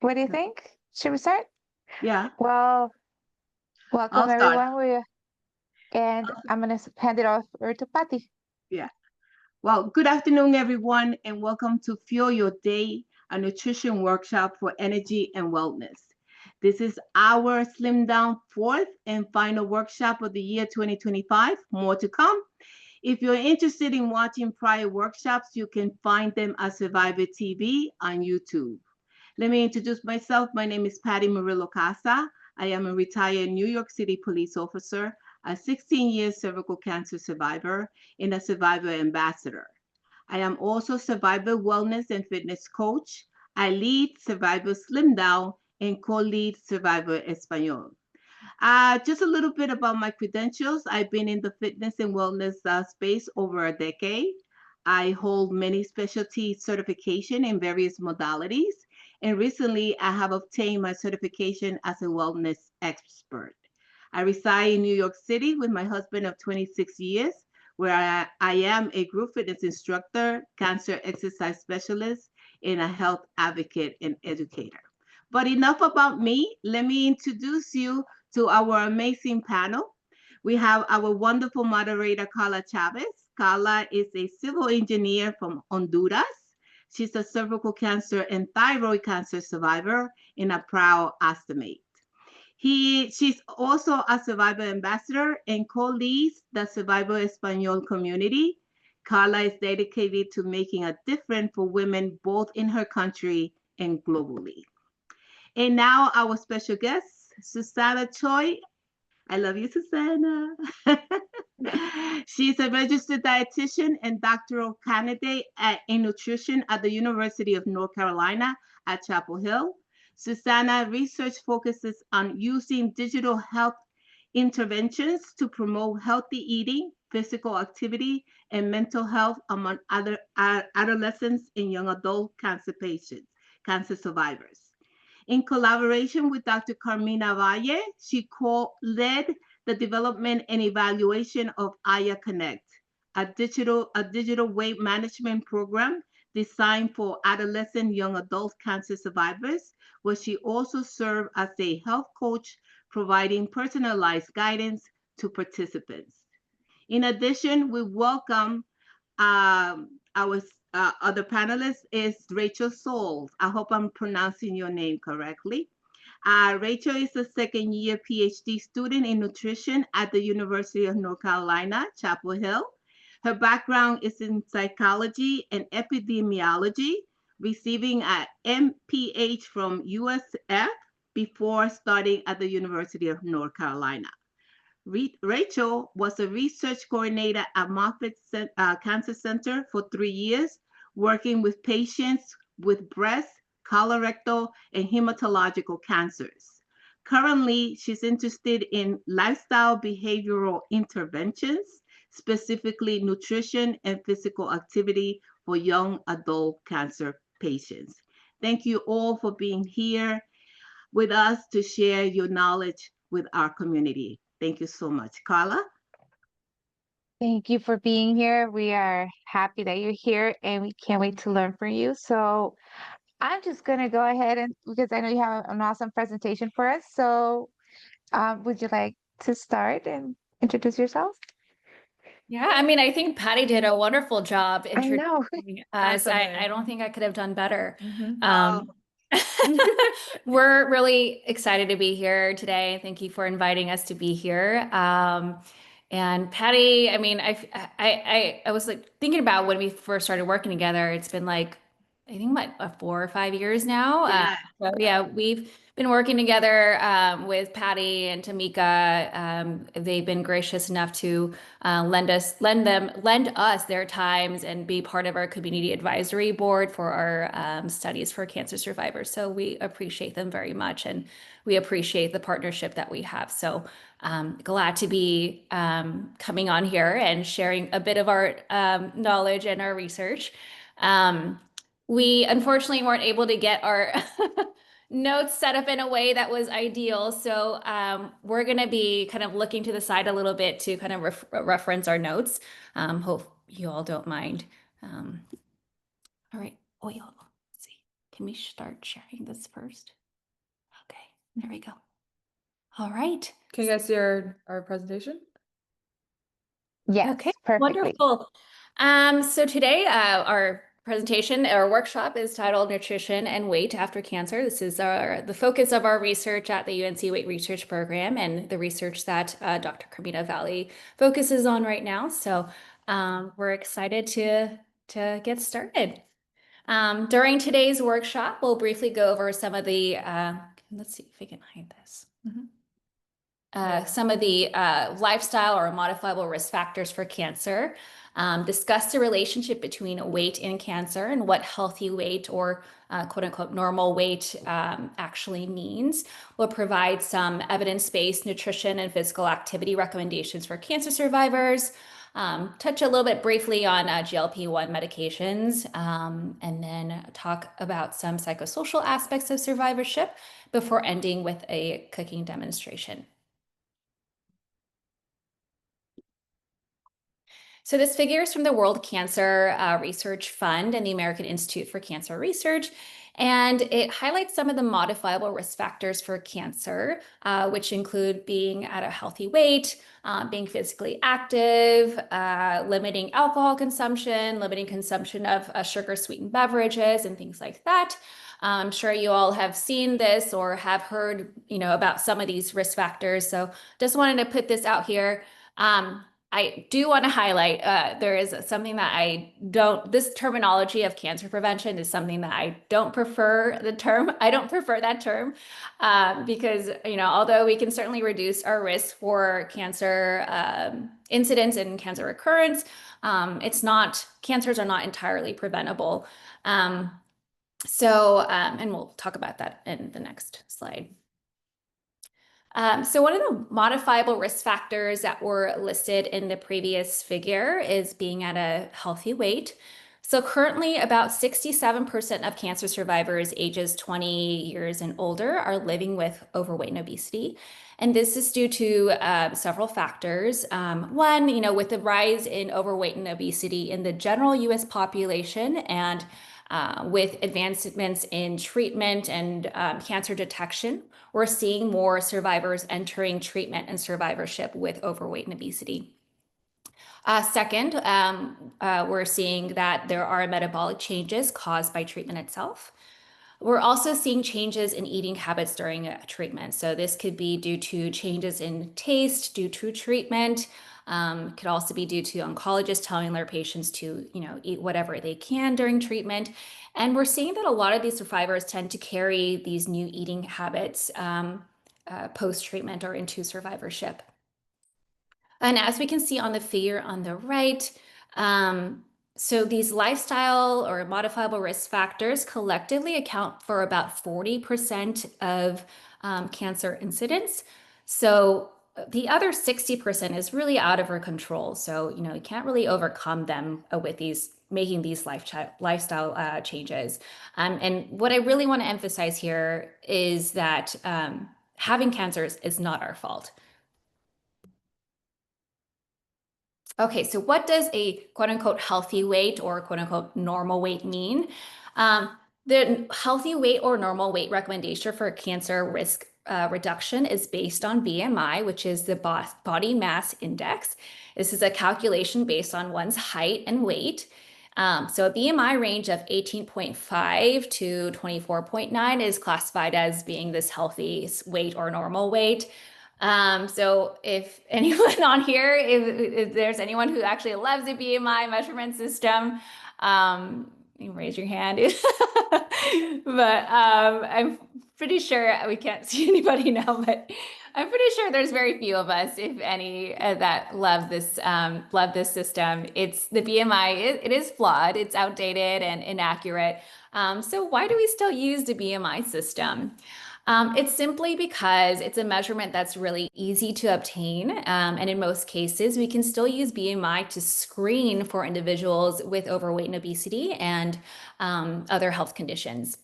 What do you think? Should we start? Yeah, Well, welcome I'll start. everyone. And I'm gonna hand it over to Patty. Yeah. Well, good afternoon, everyone, and welcome to Fuel Your Day, a nutrition workshop for energy and wellness. This is our Slimdown fourth and final workshop of the year 2025. More to come. If you're interested in watching prior workshops, you can find them at Survivor TV on YouTube. Let me introduce myself. My name is Patty Murillo Casa. I am a retired New York City police officer, a 16-year cervical cancer survivor, and a Survivor ambassador. I am also Survivor wellness and fitness coach. I lead Survivor Slimdown and co-lead Survivor Espanol. Just a little bit about my credentials. I've been in the fitness and wellness space over a decade. I hold many specialty certification in various modalities, and recently I have obtained my certification as a wellness expert. I reside in New York City with my husband of 26 years, where I am a group fitness instructor, cancer exercise specialist, and a health advocate and educator. But enough about me. Let me introduce you to our amazing panel. We have our wonderful moderator, Carla Chavez. Carla is a civil engineer from Honduras. She's a cervical cancer and thyroid cancer survivor and a proud estimate. She's also a Survivor ambassador and co-leads the Survivor Espanol community. Carla is dedicated to making a difference for women both in her country and globally. And now our special guest, Susanna Choi. I love you, Susanna. She's a registered dietitian and doctoral candidate in nutrition at the University of North Carolina at Chapel Hill. Susanna research focuses on using digital health interventions to promote healthy eating, physical activity, and mental health among other adolescents and young adult cancer patients, cancer survivors. In collaboration with Dr. Carmina Valle, she led the development and evaluation of Aya Connect, a digital weight management program designed for adolescent young adult cancer survivors, where she also served as a health coach, providing personalized guidance to participants. In addition, we welcome our other panelist is Rachel Sauls. I hope I'm pronouncing your name correctly. Rachel is a second year Ph.D. student in nutrition at the University of North Carolina, Chapel Hill. Her background is in psychology and epidemiology, receiving an MPH from USF before starting at the University of North Carolina. Rachel was a research coordinator at Moffitt Cancer Center for 3 years, working with patients with breast, colorectal, and hematological cancers. Currently, she's interested in lifestyle behavioral interventions, specifically nutrition and physical activity for young adult cancer patients. Thank you all for being here with us to share your knowledge with our community. Thank you so much. Carla? Thank you for being here. We are happy that you're here and we can't wait to learn from you. So I'm just gonna go ahead and because I know you have an awesome presentation for us. So would you like to start and introduce yourself? Yeah, I mean, I think Patty did a wonderful job I know. introducing us. I don't think I could have done better. Mhm. We're really excited to be here today. Thank you for inviting us to be here. And Patty, I mean, I was like thinking about when we first started working together. It's been like, I think like 4 or 5 years now. Yeah. So yeah, we've been working together with Patty and Tamika. They've been gracious enough to lend us their times and be part of our community advisory board for our studies for cancer survivors. So we appreciate them very much, and we appreciate the partnership that we have. So glad to be coming on here and sharing a bit of our knowledge and our research. We unfortunately weren't able to get our notes set up in a way that was ideal. So we're going to be kind of looking to the side a little bit to kind of reference our notes. Hope you all don't mind. All right. Oh, yeah. Let's see. Can we start sharing this first? Okay, there we go. All right. Can you guys see our presentation? Yes, Okay, perfectly. wonderful. So today, our presentation, our workshop is titled Nutrition and Weight After Cancer. This is the focus of our research at the UNC Weight Research Program and the research that Dr. Carmina Valley focuses on right now. So we're excited to get started. During today's workshop, we'll briefly go over some of the, let's see if we can hide this. Some of the lifestyle or modifiable risk factors for cancer, discuss the relationship between weight and cancer and what healthy weight or quote unquote normal weight actually means. We'll provide some evidence-based nutrition and physical activity recommendations for cancer survivors, touch a little bit briefly on GLP-1 medications, and then talk about some psychosocial aspects of survivorship before ending with a cooking demonstration. So this figure is from the World Cancer Research Fund and the American Institute for Cancer Research, and it highlights some of the modifiable risk factors for cancer, which include being at a healthy weight, being physically active, limiting alcohol consumption, limiting consumption of sugar-sweetened beverages, and things like that. I'm sure you all have seen this or have heard, about some of these risk factors. So just wanted to put this out here. I do want to highlight, there is something that this terminology of cancer prevention is something that I don't prefer the term. I don't prefer that term because, although we can certainly reduce our risk for cancer incidence and cancer recurrence, cancers are not entirely preventable. And we'll talk about that in the next slide. So one of the modifiable risk factors that were listed in the previous figure is being at a healthy weight. So currently about 67% of cancer survivors ages 20 years and older are living with overweight and obesity. And this is due to several factors. One, with the rise in overweight and obesity in the general US population and with advancements in treatment and cancer detection, we're seeing more survivors entering treatment and survivorship with overweight and obesity. Second, we're seeing that there are metabolic changes caused by treatment itself. We're also seeing changes in eating habits during treatment. So this could be due to changes in taste due to treatment. Could also be due to oncologists telling their patients to, eat whatever they can during treatment. And we're seeing that a lot of these survivors tend to carry these new eating habits post-treatment or into survivorship. And as we can see on the figure on the right, so these lifestyle or modifiable risk factors collectively account for about 40% of cancer incidence. So the other 60% is really out of our control. So, you can't really overcome them with making these lifestyle changes. And what I really want to emphasize here is that having cancers is not our fault. Okay, so what does a quote unquote healthy weight or quote unquote normal weight mean? The healthy weight or normal weight recommendation for cancer risk reduction is based on BMI, which is the body mass index. This is a calculation based on one's height and weight. So a BMI range of 18.5 to 24.9 is classified as being this healthy weight or normal weight. So if anyone on here, if there's anyone who actually loves the BMI measurement system, you can raise your hand. But I'm pretty sure we can't see anybody now, but I'm pretty sure there's very few of us, if any, that love this system. It's the BMI, it is flawed, it's outdated and inaccurate. So why do we still use the BMI system? It's simply because it's a measurement that's really easy to obtain. And in most cases, we can still use BMI to screen for individuals with overweight and obesity and other health conditions.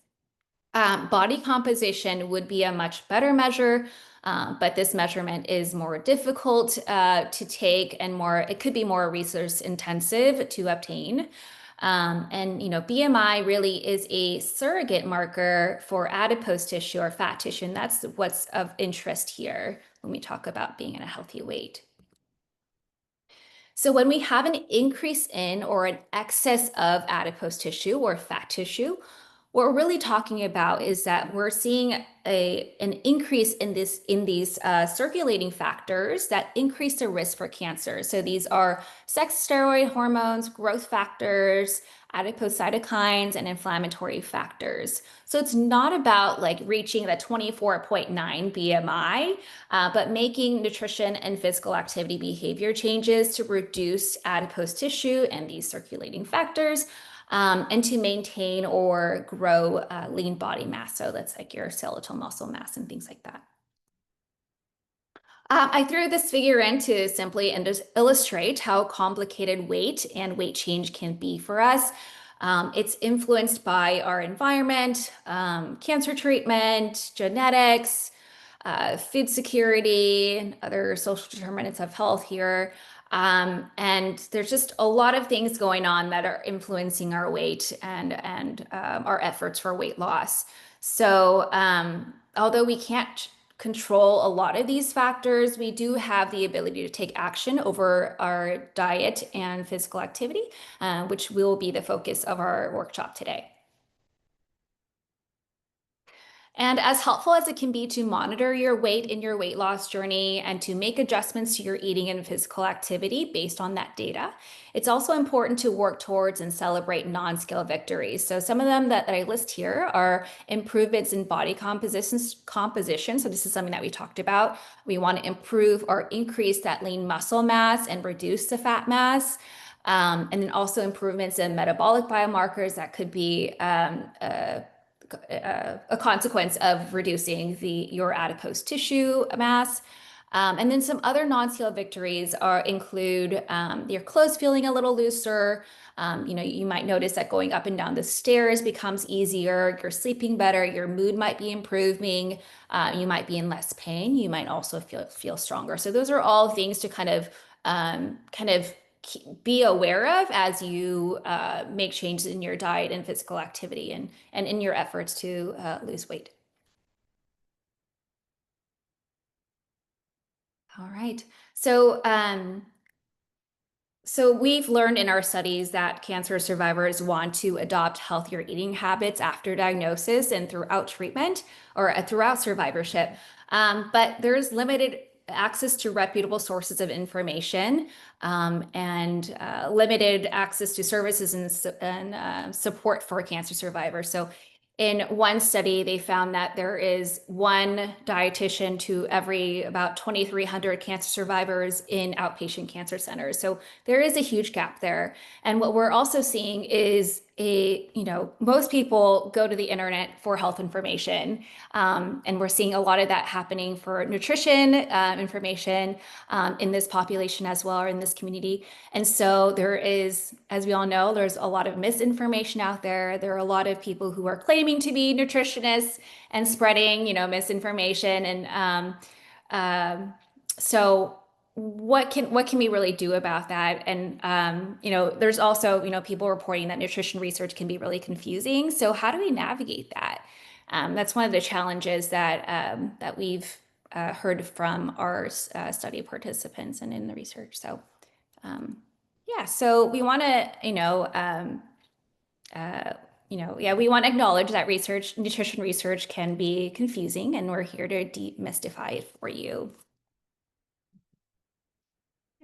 Body composition would be a much better measure, but this measurement is more difficult to take and it could be more resource intensive to obtain. And BMI really is a surrogate marker for adipose tissue or fat tissue, and that's what's of interest here when we talk about being in a healthy weight. So when we have an increase in or an excess of adipose tissue or fat tissue, what we're really talking about is that we're seeing an increase in these circulating factors that increase the risk for cancer. So these are sex steroid hormones, growth factors, adipose cytokines, and inflammatory factors. So it's not about like reaching the 24.9 BMI, but making nutrition and physical activity behavior changes to reduce adipose tissue and these circulating factors, and to maintain or grow lean body mass. So that's like your skeletal muscle mass and things like that. I threw this figure in to simply and just illustrate how complicated weight and weight change can be for us. It's influenced by our environment, cancer treatment, genetics, food security, and other social determinants of health here. And there's just a lot of things going on that are influencing our weight and our efforts for weight loss. So although we can't control a lot of these factors, we do have the ability to take action over our diet and physical activity, which will be the focus of our workshop today. And as helpful as it can be to monitor your weight in your weight loss journey and to make adjustments to your eating and physical activity based on that data, it's also important to work towards and celebrate non-scale victories. So some of them that I list here are improvements in body composition. So this is something that we talked about. We want to improve or increase that lean muscle mass and reduce the fat mass. And then also improvements in metabolic biomarkers that could be a consequence of reducing your adipose tissue mass. And then some other non-scale victories include your clothes feeling a little looser. You might notice that going up and down the stairs becomes easier. You're sleeping better. Your mood might be improving. You might be in less pain. You might also feel stronger. So those are all things to kind of be aware of as you make changes in your diet and physical activity and in your efforts to lose weight. All right. So we've learned in our studies that cancer survivors want to adopt healthier eating habits after diagnosis and throughout treatment or throughout survivorship. But there's limited access to reputable sources of information, and limited access to services and support for cancer survivors. So in one study, they found that there is one dietitian to every about 2,300 cancer survivors in outpatient cancer centers. So there is a huge gap there. And what we're also seeing is most people go to the internet for health information. And we're seeing a lot of that happening for nutrition information in this population as well, or in this community. And so there is, as we all know, there's a lot of misinformation out there. There are a lot of people who are claiming to be nutritionists and spreading, misinformation. And so what can we really do about that? And there's also people reporting that nutrition research can be really confusing. So how do we navigate that? That's one of the challenges that we've heard from our study participants and in the research. So so we want to we want to acknowledge that nutrition research can be confusing, and we're here to demystify it for you.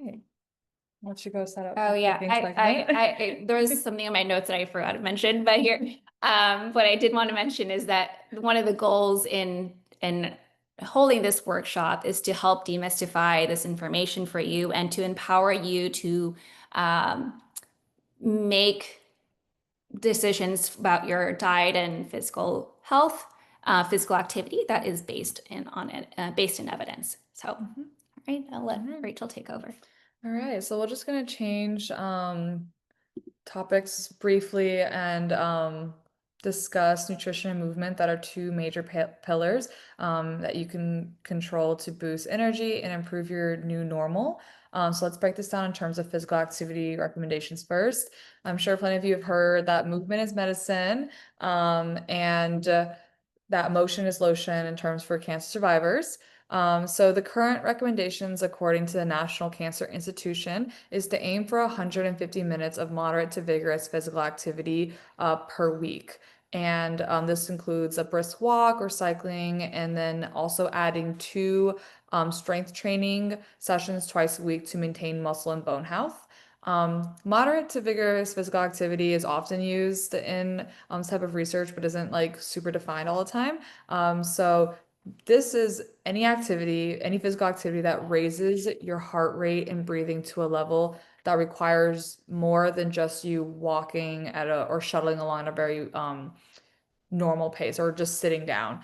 Okay. Why don't you go set up? Oh yeah, there was something in my notes that I forgot to mention, but here, what I did want to mention is that one of the goals in holding this workshop is to help demystify this information for you and to empower you to make decisions about your diet and physical health, physical activity that is based in evidence. So, all right, I'll let Rachel take over. All right, so we're just gonna change topics briefly and discuss nutrition and movement that are two major pillars that you can control to boost energy and improve your new normal. So let's break this down in terms of physical activity recommendations first. I'm sure plenty of you have heard that movement is medicine, and that motion is lotion in terms for cancer survivors. So the current recommendations, according to the National Cancer Institution, is to aim for 150 minutes of moderate to vigorous physical activity per week. And this includes a brisk walk or cycling, and then also adding 2 strength training sessions twice a week to maintain muscle and bone health. Moderate to vigorous physical activity is often used in this type of research, but isn't like super defined all the time. So this is any activity, any physical activity that raises your heart rate and breathing to a level that requires more than just you walking at a or shuttling along a very normal pace or just sitting down.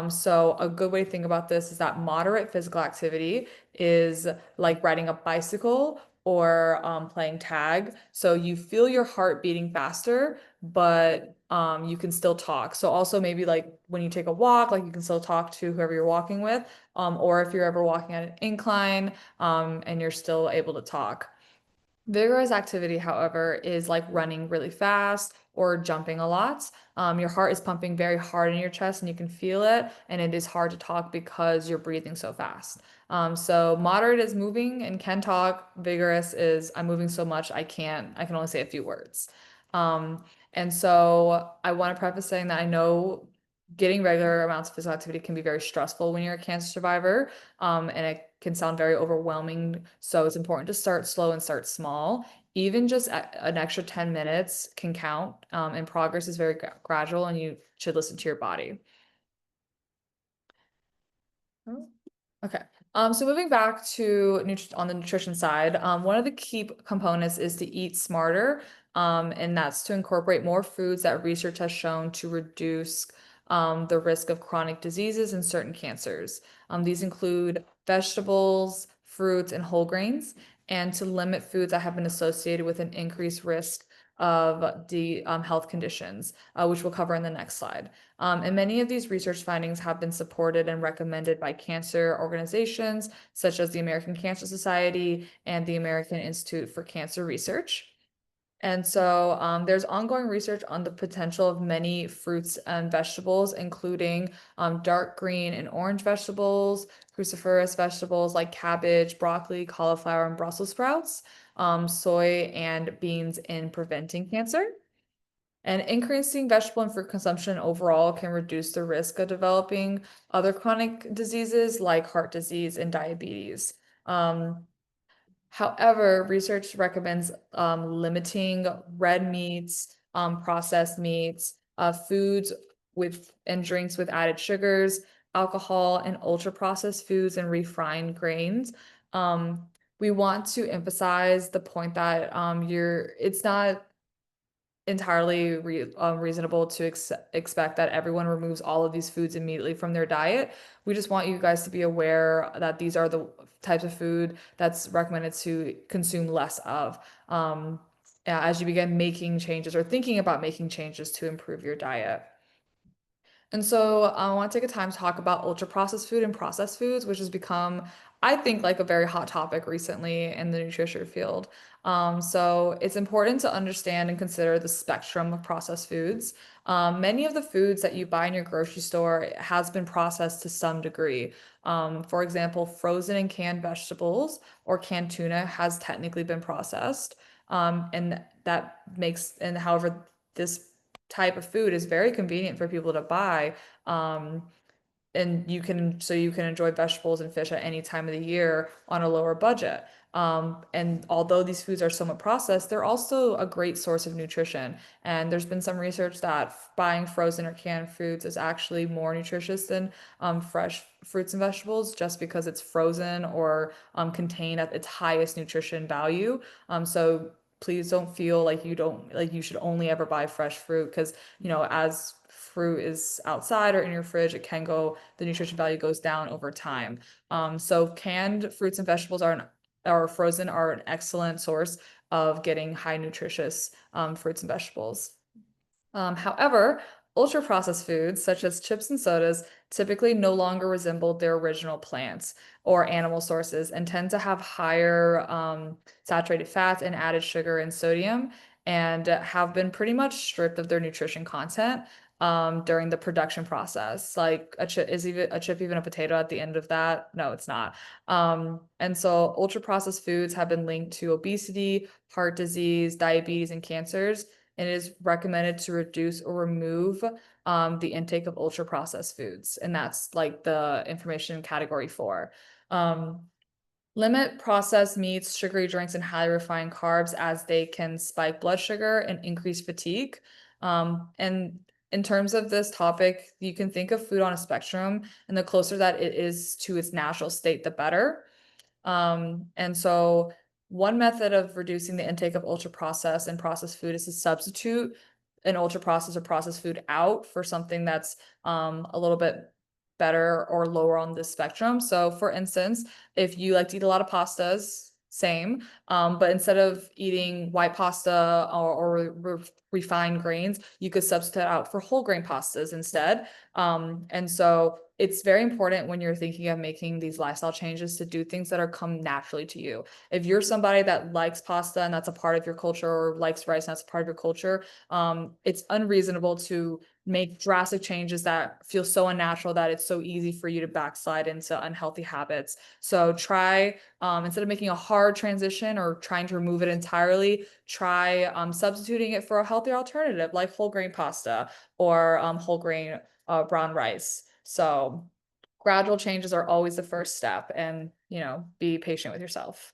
So a good way to think about this is that moderate physical activity is like riding a bicycle or playing tag. So you feel your heart beating faster, but you can still talk. So also maybe like when you take a walk, like you can still talk to whoever you're walking with, or if you're ever walking at an incline, and you're still able to talk. Vigorous activity, however, is like running really fast or jumping a lot. Your heart is pumping very hard in your chest and you can feel it, and it is hard to talk because you're breathing so fast. So moderate is moving and can talk. Vigorous is I'm moving so much I can only say a few words. And so I want to preface saying that I know getting regular amounts of physical activity can be very stressful when you're a cancer survivor, and it can sound very overwhelming. So it's important to start slow and start small. Even just an extra 10 minutes can count, and progress is very gradual, and you should listen to your body. Okay. So moving back to on the nutrition side, one of the key components is to eat smarter, and that's to incorporate more foods that research has shown to reduce the risk of chronic diseases and certain cancers. These include vegetables, fruits, and whole grains, and to limit foods that have been associated with an increased risk of the health conditions, which we'll cover in the next slide. And many of these research findings have been supported and recommended by cancer organizations such as the American Cancer Society and the American Institute for Cancer Research. And so there's ongoing research on the potential of many fruits and vegetables, including dark green and orange vegetables, cruciferous vegetables like cabbage, broccoli, cauliflower, and Brussels sprouts, soy and beans in preventing cancer. And increasing vegetable and fruit consumption overall can reduce the risk of developing other chronic diseases like heart disease and diabetes. However, research recommends limiting red meats, processed meats, foods with and drinks with added sugars, alcohol, and ultra processed foods and refined grains. We want to emphasize the point that it's not entirely reasonable to expect that everyone removes all of these foods immediately from their diet. We just want you guys to be aware that these are the types of food that's recommended to consume less of as you begin making changes or thinking about making changes to improve your diet. And so I want to take a time to talk about ultra processed food and processed foods, which has become, I think, like a very hot topic recently in the nutrition field. So it's important to understand and consider the spectrum of processed foods. Many of the foods that you buy in your grocery store has been processed to some degree. For example, frozen and canned vegetables or canned tuna has technically been processed. And that makes, and however, this type of food is very convenient for people to buy. And you can enjoy vegetables and fish at any time of the year on a lower budget. And although these foods are somewhat processed, they're also a great source of nutrition. And there's been some research that buying frozen or canned foods is actually more nutritious than fresh fruits and vegetables, just because it's frozen or contained at its highest nutrition value. So please don't feel like you should only ever buy fresh fruit, because as fruit is outside or in your fridge, the nutrition value goes down over time. So canned fruits and vegetables or frozen are an excellent source of getting high nutritious fruits and vegetables. However, Ultra-processed foods, such as chips and sodas, typically no longer resemble their original plants or animal sources and tend to have higher saturated fats and added sugar and sodium, and have been pretty much stripped of their nutrition content during the production process. Like a chip, is even a chip even a potato at the end of that? No, it's not. And so ultra-processed foods have been linked to obesity, heart disease, diabetes, and cancers. And it is recommended to reduce or remove the intake of ultra processed foods. And that's like the information category 4. Limit processed meats, sugary drinks, and highly refined carbs, as they can spike blood sugar and increase fatigue. And in terms of this topic, you can think of food on a spectrum, and the closer that it is to its natural state, the better. And so one method of reducing the intake of ultra processed and processed food is to substitute an ultra processed or processed food out for something that's a little bit better or lower on the spectrum. So for instance, if you like to eat a lot of pastas, same, but instead of eating white pasta or refined grains, you could substitute out for whole grain pastas instead. And so it's very important when you're thinking of making these lifestyle changes to do things that are come naturally to you. If you're somebody that likes pasta and that's a part of your culture, or likes rice and that's a part of your culture, it's unreasonable to make drastic changes that feel so unnatural that it's so easy for you to backslide into unhealthy habits. So try, instead of making a hard transition or trying to remove it entirely, try substituting it for a healthier alternative like whole grain pasta or whole grain brown rice. So gradual changes are always the first step, and be patient with yourself.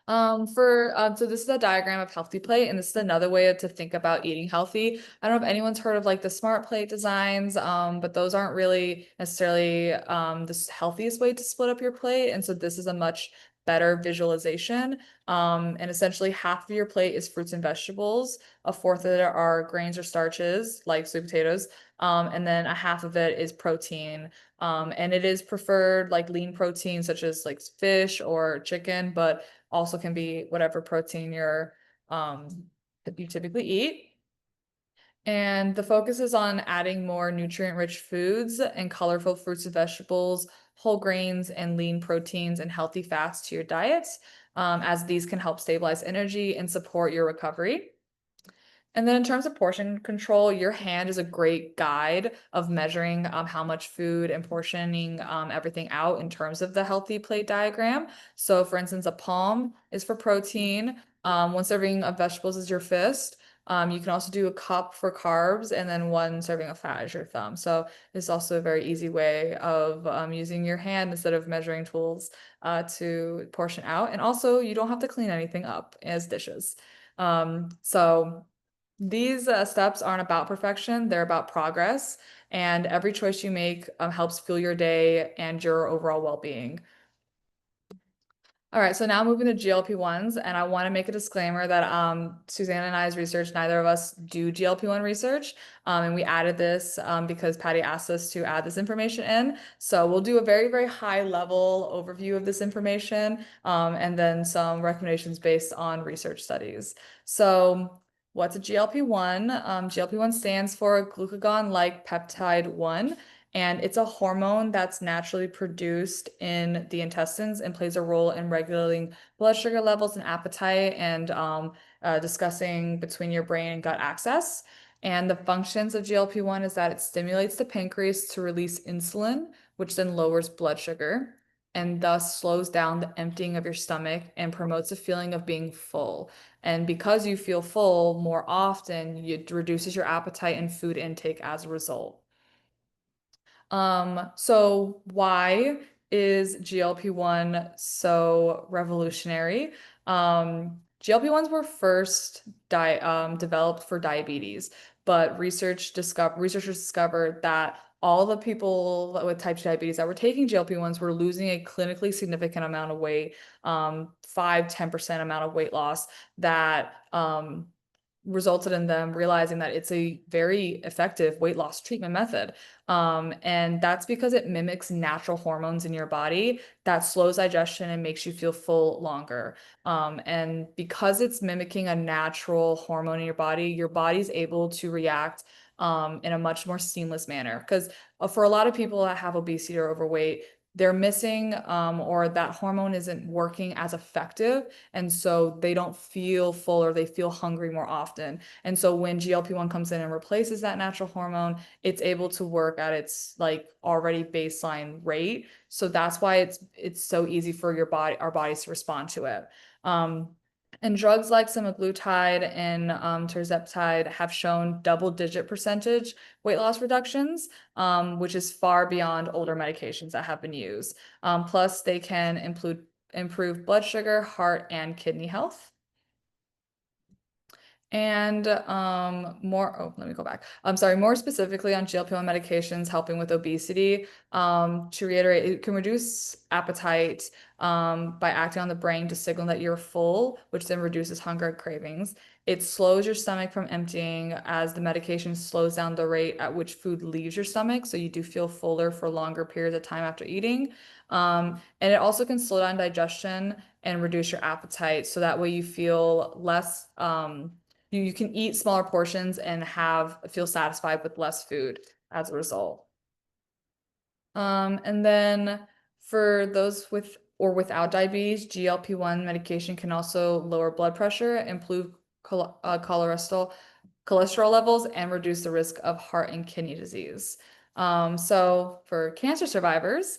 So this is a diagram of healthy plate, and this is another way to think about eating healthy. I don't know if anyone's heard of like the smart plate designs, but those aren't really necessarily the healthiest way to split up your plate. And so this is a much better visualization. And essentially half of your plate is fruits and vegetables, a fourth of it are grains or starches like sweet potatoes, and then a half of it is protein. And it is preferred like lean protein such as like fish or chicken, but also can be whatever protein that you typically eat. And the focus is on adding more nutrient-rich foods and colorful fruits and vegetables, whole grains, and lean proteins and healthy fats to your diets, as these can help stabilize energy and support your recovery. And then in terms of portion control, your hand is a great guide of measuring how much food and portioning everything out in terms of the healthy plate diagram. So for instance, a palm is for protein. One serving of vegetables is your fist. You can also do a cup for carbs, and then one serving of fat is your thumb. So it's also a very easy way of using your hand instead of measuring tools to portion out. And also you don't have to clean anything up as dishes. So these steps aren't about perfection, they're about progress, and every choice you make helps fuel your day and your overall well-being. All right, so now moving to GLP-1s, and I want to make a disclaimer that Susanna and I's research, neither of us do GLP-1 research, and we added this because Patty asked us to add this information in. So we'll do a very, very high level overview of this information, and then some recommendations based on research studies. So what's a GLP-1? GLP-1 stands for glucagon-like peptide 1. And it's a hormone that's naturally produced in the intestines and plays a role in regulating blood sugar levels and appetite, and discussing between your brain and gut axis. And the functions of GLP-1 is that it stimulates the pancreas to release insulin, which then lowers blood sugar and thus slows down the emptying of your stomach and promotes a feeling of being full. And because you feel full more often, it reduces your appetite and food intake as a result. So why is GLP-1 so revolutionary? GLP-1s were first developed for diabetes, but researchers discovered that all the people with type 2 diabetes that were taking GLP-1s were losing a clinically significant amount of weight, 5-10% amount of weight loss that resulted in them realizing that it's a very effective weight loss treatment method. And that's because it mimics natural hormones in your body that slows digestion and makes you feel full longer. And because it's mimicking a natural hormone in your body's able to react in a much more seamless manner. Because for a lot of people that have obesity or overweight, they're missing or that hormone isn't working as effective. And so they don't feel full or they feel hungry more often. And so when GLP-1 comes in and replaces that natural hormone, it's able to work at its like already baseline rate. So that's why it's so easy for our bodies to respond to it. And drugs like semaglutide and tirzepatide have shown double-digit percentage weight loss reductions, which is far beyond older medications that have been used. Plus, they can improve blood sugar, heart, and kidney health. And let me go back. I'm sorry, more specifically on GLP-1 medications helping with obesity. To reiterate, it can reduce appetite by acting on the brain to signal that you're full, which then reduces hunger and cravings. It slows your stomach from emptying as the medication slows down the rate at which food leaves your stomach. So you do feel fuller for longer periods of time after eating. And it also can slow down digestion and reduce your appetite. So that way you feel less, you can eat smaller portions and feel satisfied with less food as a result. And then for those with or without diabetes, GLP-1 medication can also lower blood pressure, improve cholesterol levels, and reduce the risk of heart and kidney disease. So for cancer survivors,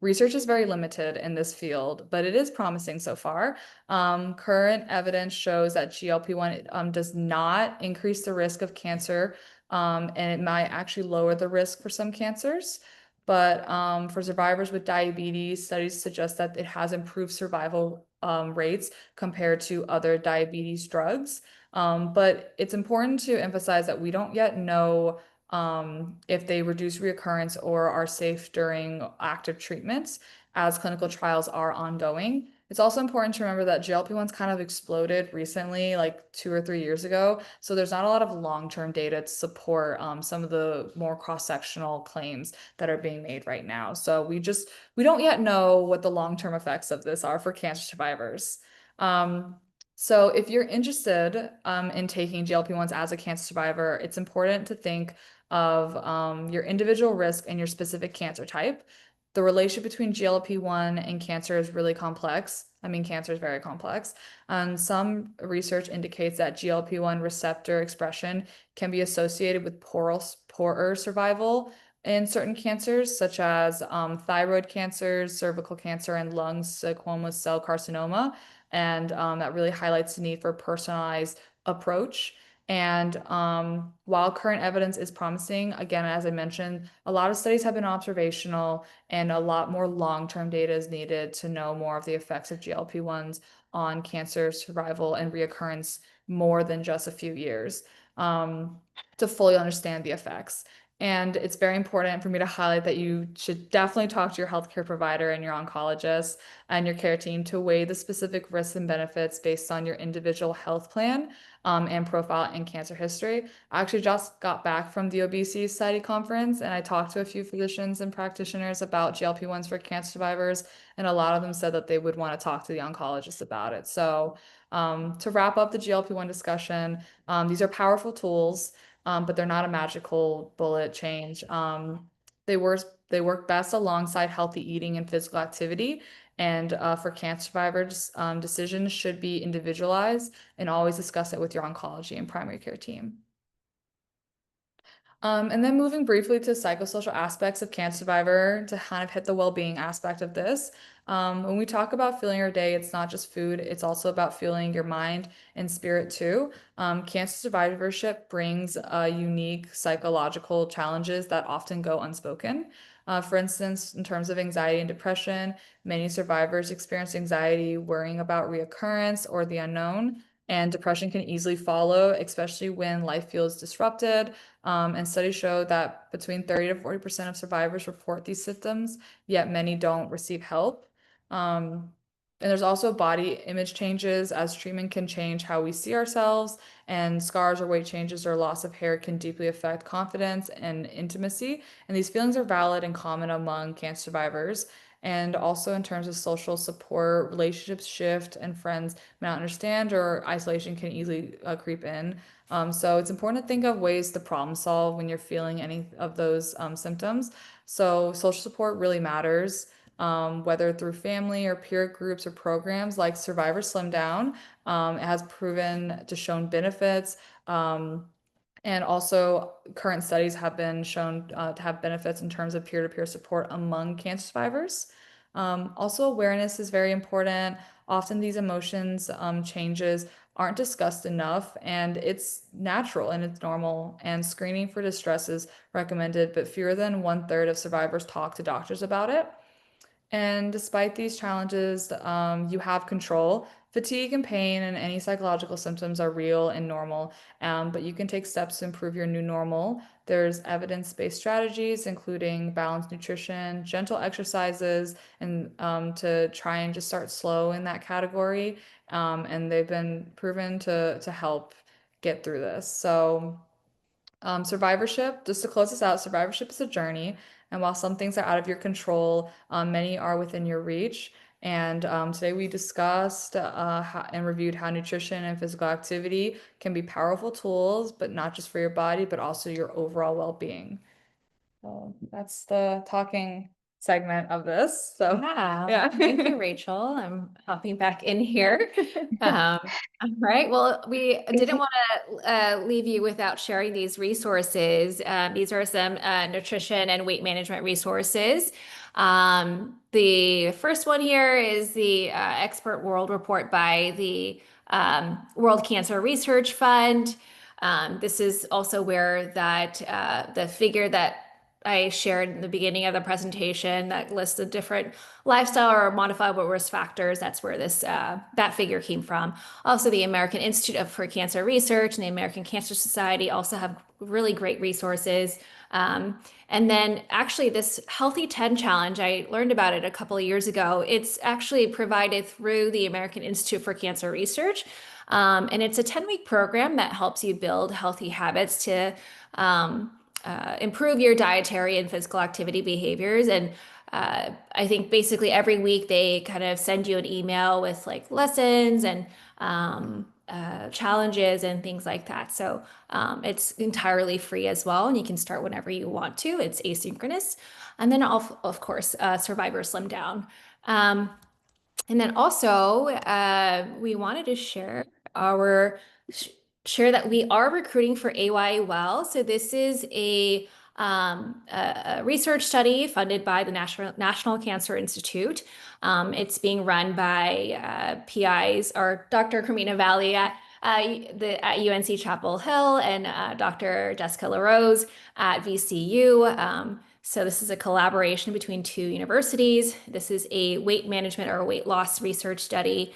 research is very limited in this field, but it is promising so far. Current evidence shows that GLP-1 does not increase the risk of cancer, and it might actually lower the risk for some cancers. But for survivors with diabetes, studies suggest that it has improved survival rates compared to other diabetes drugs. But it's important to emphasize that we don't yet know if they reduce reoccurrence or are safe during active treatments, as clinical trials are ongoing. It's also important to remember that GLP-1s kind of exploded recently, like 2 or 3 years ago. So there's not a lot of long-term data to support some of the more cross-sectional claims that are being made right now. So we don't yet know what the long-term effects of this are for cancer survivors. So if you're interested in taking GLP-1s as a cancer survivor, it's important to think of your individual risk and your specific cancer type. The relationship between GLP-1 and cancer is really complex. I mean, cancer is very complex. And some research indicates that GLP-1 receptor expression can be associated with poorer survival in certain cancers, such as thyroid cancers, cervical cancer, and lung squamous cell carcinoma. And that really highlights the need for a personalized approach. And while current evidence is promising, again, as I mentioned, a lot of studies have been observational and a lot more long-term data is needed to know more of the effects of GLP-1s on cancer survival and reoccurrence more than just a few years to fully understand the effects. And it's very important for me to highlight that you should definitely talk to your healthcare provider and your oncologist and your care team to weigh the specific risks and benefits based on your individual health plan and profile and cancer history. I actually just got back from the Obesity Society conference and I talked to a few physicians and practitioners about GLP-1s for cancer survivors, and a lot of them said that they would want to talk to the oncologist about it. So to wrap up the GLP-1 discussion, these are powerful tools, but they're not a magical bullet change. They work best alongside healthy eating and physical activity. And for cancer survivors, decisions should be individualized and always discuss it with your oncology and primary care team. And then moving briefly to psychosocial aspects of cancer survivor to kind of hit the well-being aspect of this. When we talk about feeling your day, it's not just food, it's also about feeling your mind and spirit too. Cancer survivorship brings unique psychological challenges that often go unspoken. For instance, in terms of anxiety and depression, many survivors experience anxiety, worrying about reoccurrence or the unknown, and depression can easily follow, especially when life feels disrupted. And studies show that between 30 to 40% of survivors report these symptoms, yet many don't receive help. And there's also body image changes, as treatment can change how we see ourselves, and scars or weight changes or loss of hair can deeply affect confidence and intimacy. And these feelings are valid and common among cancer survivors. And also in terms of social support, relationships shift and friends may not understand, or isolation can easily creep in. So it's important to think of ways to problem solve when you're feeling any of those symptoms. So social support really matters, whether through family or peer groups or programs like Survivor Slimdown. It has proven to shown benefits. And also, current studies have been shown to have benefits in terms of peer-to-peer support among cancer survivors. Also, awareness is very important. Often these emotions changes aren't discussed enough, and it's natural and it's normal. And screening for distress is recommended, but fewer than 1/3 of survivors talk to doctors about it. And despite these challenges, you have control. Fatigue and pain and any psychological symptoms are real and normal, but you can take steps to improve your new normal. There's evidence-based strategies, including balanced nutrition, gentle exercises, and to try and just start slow in that category. And they've been proven to help get through this. So survivorship, just to close this out, survivorship is a journey. And while some things are out of your control, many are within your reach. And today we discussed and reviewed how nutrition and physical activity can be powerful tools, but not just for your body, but also your overall well-being. So that's the talking segment of this. So Yeah, thank you, Rachel. I'm hopping back in here. All right. Well, we didn't want to leave you without sharing these resources. These are some nutrition and weight management resources. The first one here is the Expert World Report by the World Cancer Research Fund. This is also where that the figure that I shared in the beginning of the presentation that lists the different lifestyle or modifiable risk factors. That's where this that figure came from. Also, the American Institute for Cancer Research and the American Cancer Society also have really great resources. And then actually this Healthy 10 Challenge, I learned about it a couple of years ago. It's actually provided through the American Institute for Cancer Research. And it's a 10-week program that helps you build healthy habits to improve your dietary and physical activity behaviors. And I think basically every week they kind of send you an email with like lessons and challenges and things like that. So it's entirely free as well, and you can start whenever you want to. It's asynchronous. And then of course, Survivor Slimdown. And then also, we wanted to share that we are recruiting for AYWell. So this is a research study funded by the National Cancer Institute. It's being run by PIs or Dr. Carmina Valley at UNC Chapel Hill and Dr. Jessica LaRose at VCU. So this is a collaboration between two universities. This is a weight management or weight loss research study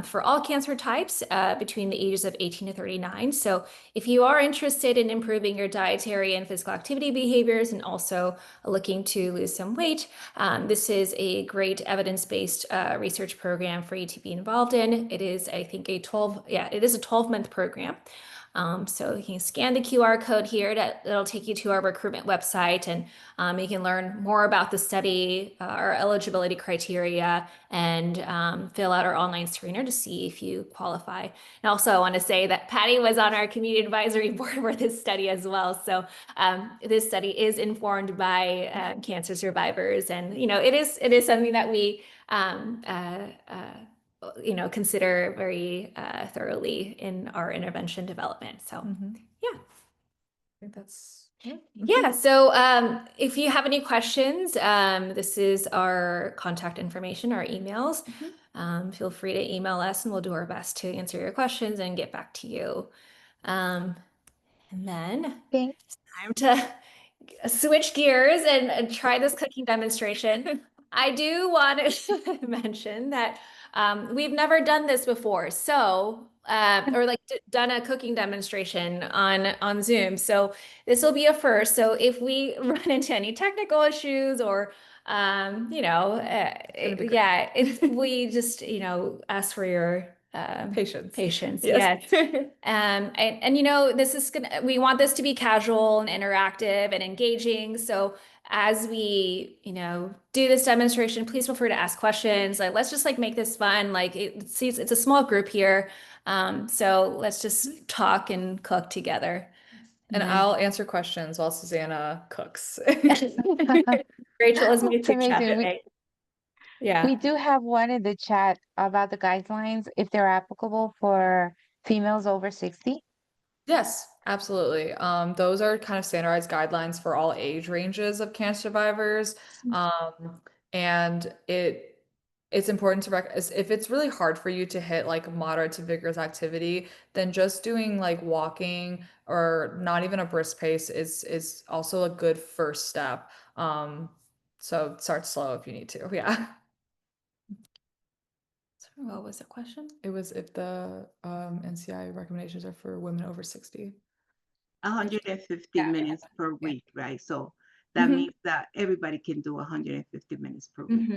for all cancer types between the ages of 18 to 39. So if you are interested in improving your dietary and physical activity behaviors and also looking to lose some weight, this is a great evidence-based research program for you to be involved in. It is, I think, it is a 12-month program. So you can scan the QR code here that'll take you to our recruitment website, and you can learn more about the study, our eligibility criteria, and fill out our online screener to see if you qualify. And also I want to say that Patty was on our community advisory board for this study as well. So this study is informed by cancer survivors, and it is something that we consider very thoroughly in our intervention development. So, yeah. I think that's Yeah. So if you have any questions, this is our contact information, our emails. Feel free to email us and we'll do our best to answer your questions and get back to you. And then Thanks. it's time to switch gears and try this cooking demonstration. I do want to mention that we've never done this before, so or like done a cooking demonstration on Zoom. So this will be a first. So if we run into any technical issues or if we just ask for your Patience. Patience, Yes. yes. And you know, we want this to be casual and interactive and engaging. So as we, you know, do this demonstration, please feel free to ask questions. Like, let's just like make this fun. Like, it's a small group here. So let's just talk and cook together. And then- I'll answer questions while Susanna cooks. Rachel is my It's sous chef amazing. today. Yeah. We do have one in the chat about the guidelines, if they're applicable for females over 60. Yes, absolutely. Those are kind of standardized guidelines for all age ranges of cancer survivors. And it's important to recognize if it's really hard for you to hit like moderate to vigorous activity, then just doing like walking or not even a brisk pace is also a good first step. So start slow if you need to. Yeah. What was the question? It was if the NCI recommendations are for women over 60. 150 Yeah. minutes per Yeah. week, right? So that Mhm. means that everybody can do 150 minutes per week.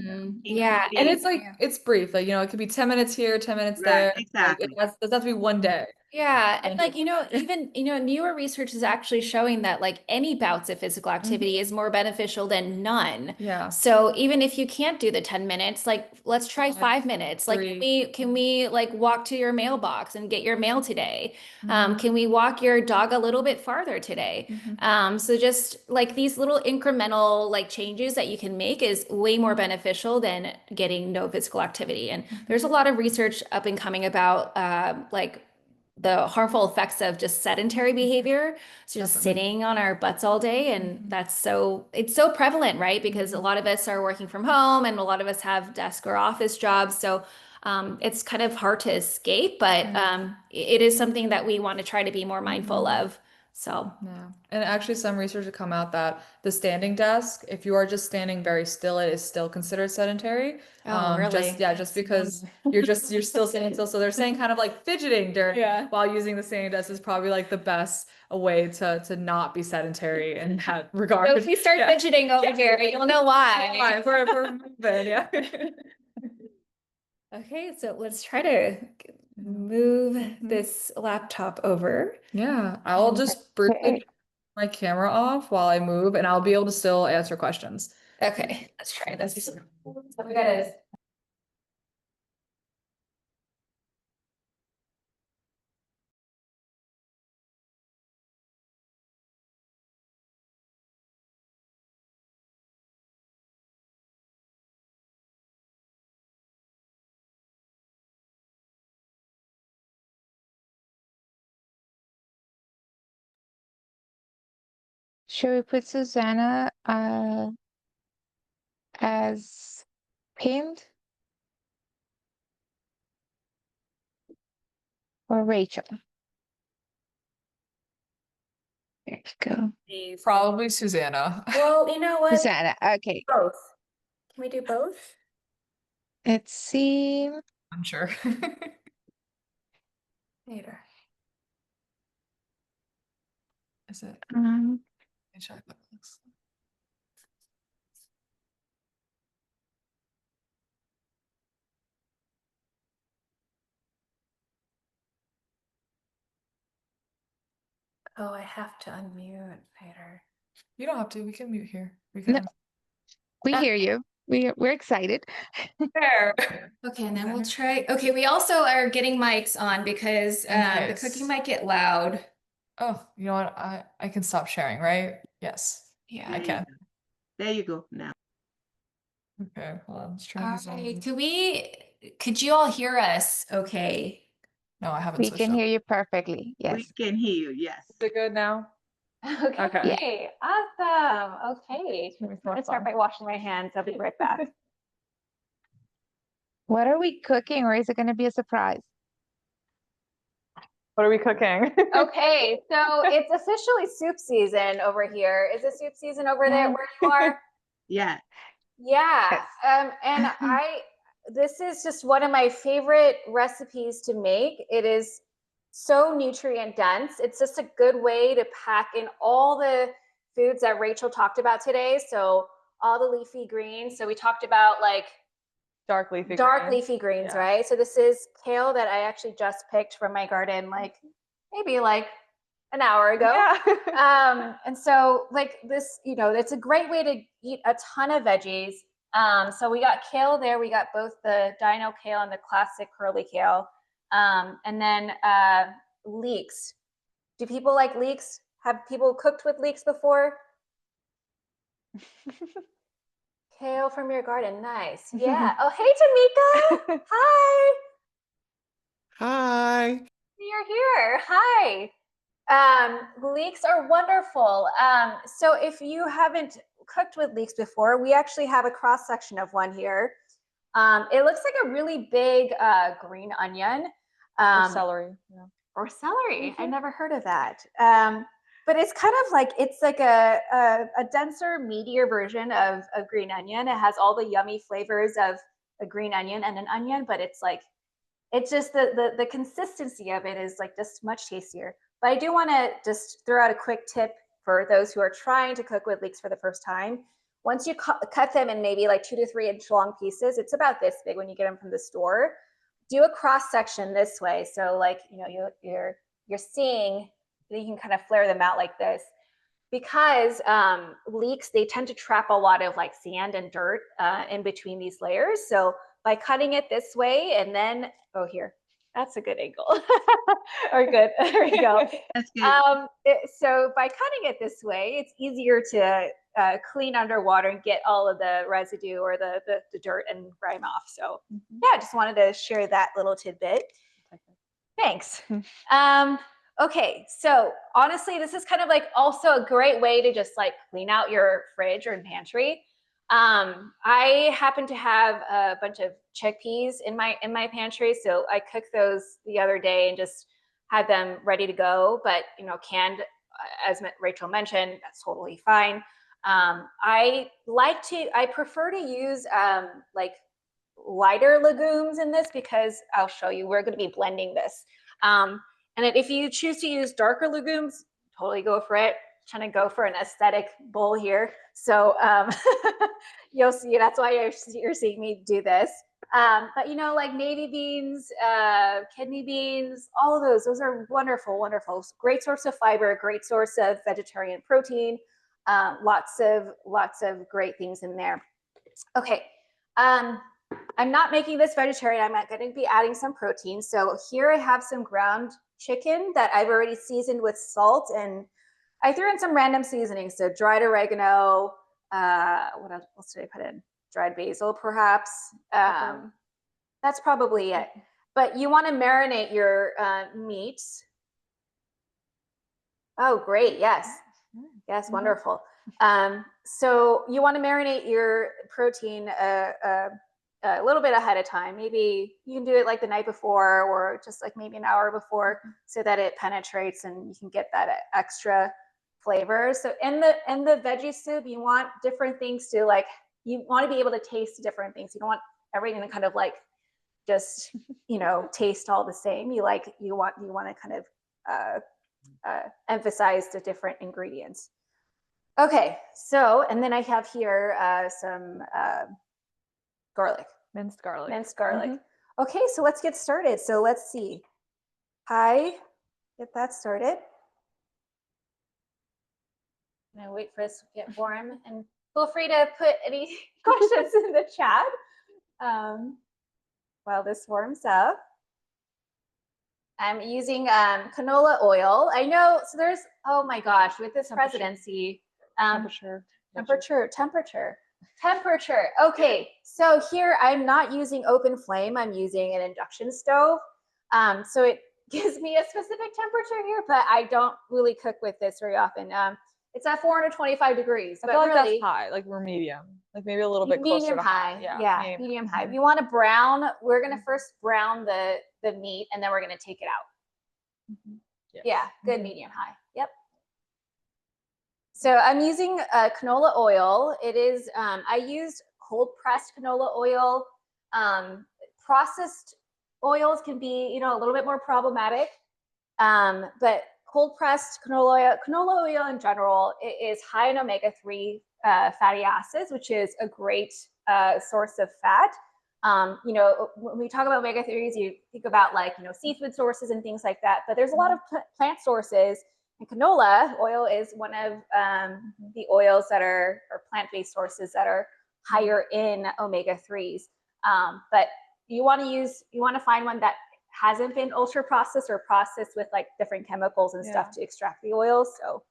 Yeah. And Including- it's like it's brief, like it could be 10 minutes here, 10 minutes Right, there. exactly. Like it doesn't have to be one day. Yeah, and like, you know, even, you know, newer research is actually showing that like any bouts of physical activity is more beneficial than none. Yeah. So even if you can't do the 10 minutes, like let's try 5 minutes. Like can we like walk to your mailbox and get your mail today? Can we walk your dog a little bit farther today? So just like these little incremental like changes that you can make is way more beneficial than getting no physical activity. And there's a lot of research up and coming about like the harmful effects of just sedentary behavior. So just sitting on our butts all day. And it's so prevalent, right? Because a lot of us are working from home and a lot of us have desk or office jobs. So it's kind of hard to escape, but it is something that we want to try to be more mindful of. So Yeah. And actually some research has come out that the standing desk, if you are just standing very still, it is still considered sedentary. Oh, really? Just because you're still sitting still. So they're saying kind of like fidgeting while using the standing desk is probably like the best way to not be sedentary in that regard. So if you start fidgeting over here, you'll know why. Why? We're moving, yeah. Okay, so let's try to move this laptop over. Yeah, I'll just bring my camera off while I move and I'll be able to still answer questions. Okay, let's try this. So we gotta. Should we put Susanna as pinned or Rachel? There you go. Probably Susanna. Well, you know what? Susanna, okay. Both. Can we do both? Let's see. I'm sure. Later. Is it? Um, Let me check what it looks like. Oh, I have to unmute later. You don't have to. We can mute here. We No. can. we hear you. We're excited. There. Okay, and then we'll try. Okay, we also are getting mics on because the cooking might get loud. Oh, you know what? I can stop sharing, right? Yes. Yeah. I can. There you go now. Okay, hold on. Let's try All this on. right. Could you all hear us? Okay. No, I haven't We switched can up. hear you perfectly. Yes. We can hear you, yes. Is it good now? Okay. Awesome. Okay. Let's start by washing my hands. I'll be right back. What are we cooking, or is it going to be a surprise? What are we cooking? Okay, so it's officially soup season over here. Is it soup season over there where you are? Yeah. Yeah. And this is just one of my favorite recipes to make. It is so nutrient dense. It's just a good way to pack in all the foods that Rachel talked about today. So all the leafy greens. So we talked about like Dark leafy dark greens. leafy greens, Yeah. right? So this is kale that I actually just picked from my garden, like maybe like an hour ago. Yeah. And so like this, you know, it's a great way to eat a ton of veggies. So we got kale there. We got both the dino kale and the classic curly kale. And then leeks. Do people like leeks? Have people cooked with leeks before? Kale from your garden, nice. Yeah. Oh, hey, Tamika. Hi. Hi. You're here. Hi. Leeks are wonderful. So if you haven't cooked with leeks before, we actually have a cross section of one here. It looks like a really big green onion. Or celery. Yeah. Or celery. I never heard of that. But it's kind of like, it's like a denser, meatier version of green onion. It has all the yummy flavors of a green onion and an onion, but it's like, it's just the consistency of it is like just much tastier. But I do want to just throw out a quick tip for those who are trying to cook with leeks for the first time. Once you cut them in maybe like 2 to 3 inch long pieces, it's about this big when you get them from the store. Do a cross section this way, so like, you know, you're seeing, you can kind of flare them out like this, because leeks, they tend to trap a lot of like sand and dirt in between these layers. So by cutting it this way, and then, oh, here, that's a good angle. Or good, there we go. That's good. So by cutting it this way, it's easier to clean underwater and get all of the residue or the dirt and grime off. So yeah, I just wanted to share that little tidbit. Thanks. Okay, so honestly, this is kind of like also a great way to just like clean out your fridge or pantry. I happen to have a bunch of chickpeas in my pantry, so I cooked those the other day and just had them ready to go. But you know, canned, as Rachel mentioned, that's totally fine. I prefer to use like lighter legumes in this, because I'll show you, we're going to be blending this. And if you choose to use darker legumes, totally go for it. Trying to go for an aesthetic bowl here. So you'll see, that's why you're seeing me do this. But you know, like navy beans, kidney beans, all of those are wonderful, wonderful. Great source of fiber, great source of vegetarian protein. Lots of great things in there. Okay. I'm not making this vegetarian. I'm going to be adding some protein. So here I have some ground chicken that I've already seasoned with salt, and I threw in some random seasonings. So dried oregano, what else did I put in? Dried basil, perhaps. That's probably it. But you want to marinate your meats. Oh, great. Yes. Yes, wonderful. So you want to marinate your protein a little bit ahead of time. Maybe you can do it like the night before, or just like maybe an hour before, so that it penetrates and you can get that extra flavor. So in the veggie soup, you want different things to, like, you want to be able to taste different things. You don't want everything to kind of like just, you know, taste all the same. You want to kind of emphasize the different ingredients. Okay, so, and then I have here some garlic. Minced garlic. Minced garlic. Okay, so let's get started. So let's see. Get that started. I'm gonna wait for this to get warm, and feel free to put any questions in the chat while this warms up. I'm using canola oil. I know, so there's, oh my gosh, with this presidency, temperature. Okay, so here I'm not using open flame. I'm using an induction stove. So it gives me a specific temperature here, but I don't really cook with this very often. It's at 425 degrees. I feel like that's high. Like we're medium. Like maybe a little bit closer to high. Yeah, medium high. If you want to brown, we're gonna first brown the meat, and then we're gonna take it out. Yes. Yeah, good medium high. Yep. So I'm using canola oil. It is, I used cold pressed canola oil. Processed oils can be, you know, a little bit more problematic, but cold pressed canola oil in general is high in omega-3 fatty acids, which is a great source of fat. You know, when we talk about omega-3s, you think about like, you know, seafood sources and things like that, but there's a lot of plant sources, and canola oil is one of the oils that are, or plant-based sources that are higher in omega-3s. But you want to find one that hasn't been ultra processed or processed with like different chemicals and stuff to extract the oils. So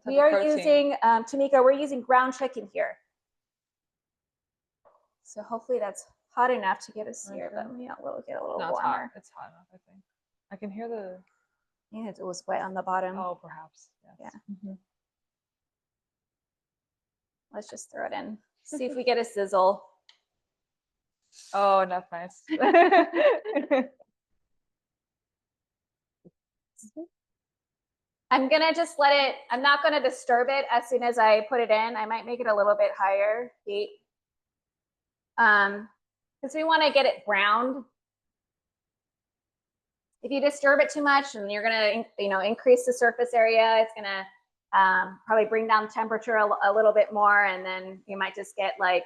we are using, Tamika, we're using ground chicken here. So hopefully that's hot enough to get us here, but maybe we'll get a little warmer. It's hot enough, I think. I can hear the. Yeah, it was wet on the bottom. Oh, perhaps. Yes. Yeah. Let's just throw it in. See if we get a sizzle. Oh, that's nice. I'm gonna just let it, I'm not gonna disturb it as soon as I put it in. I might make it a little bit higher heat. Because we want to get it browned. If you disturb it too much, and you're gonna, you know, increase the surface area, it's gonna probably bring down the temperature a little bit more, and then you might just get like,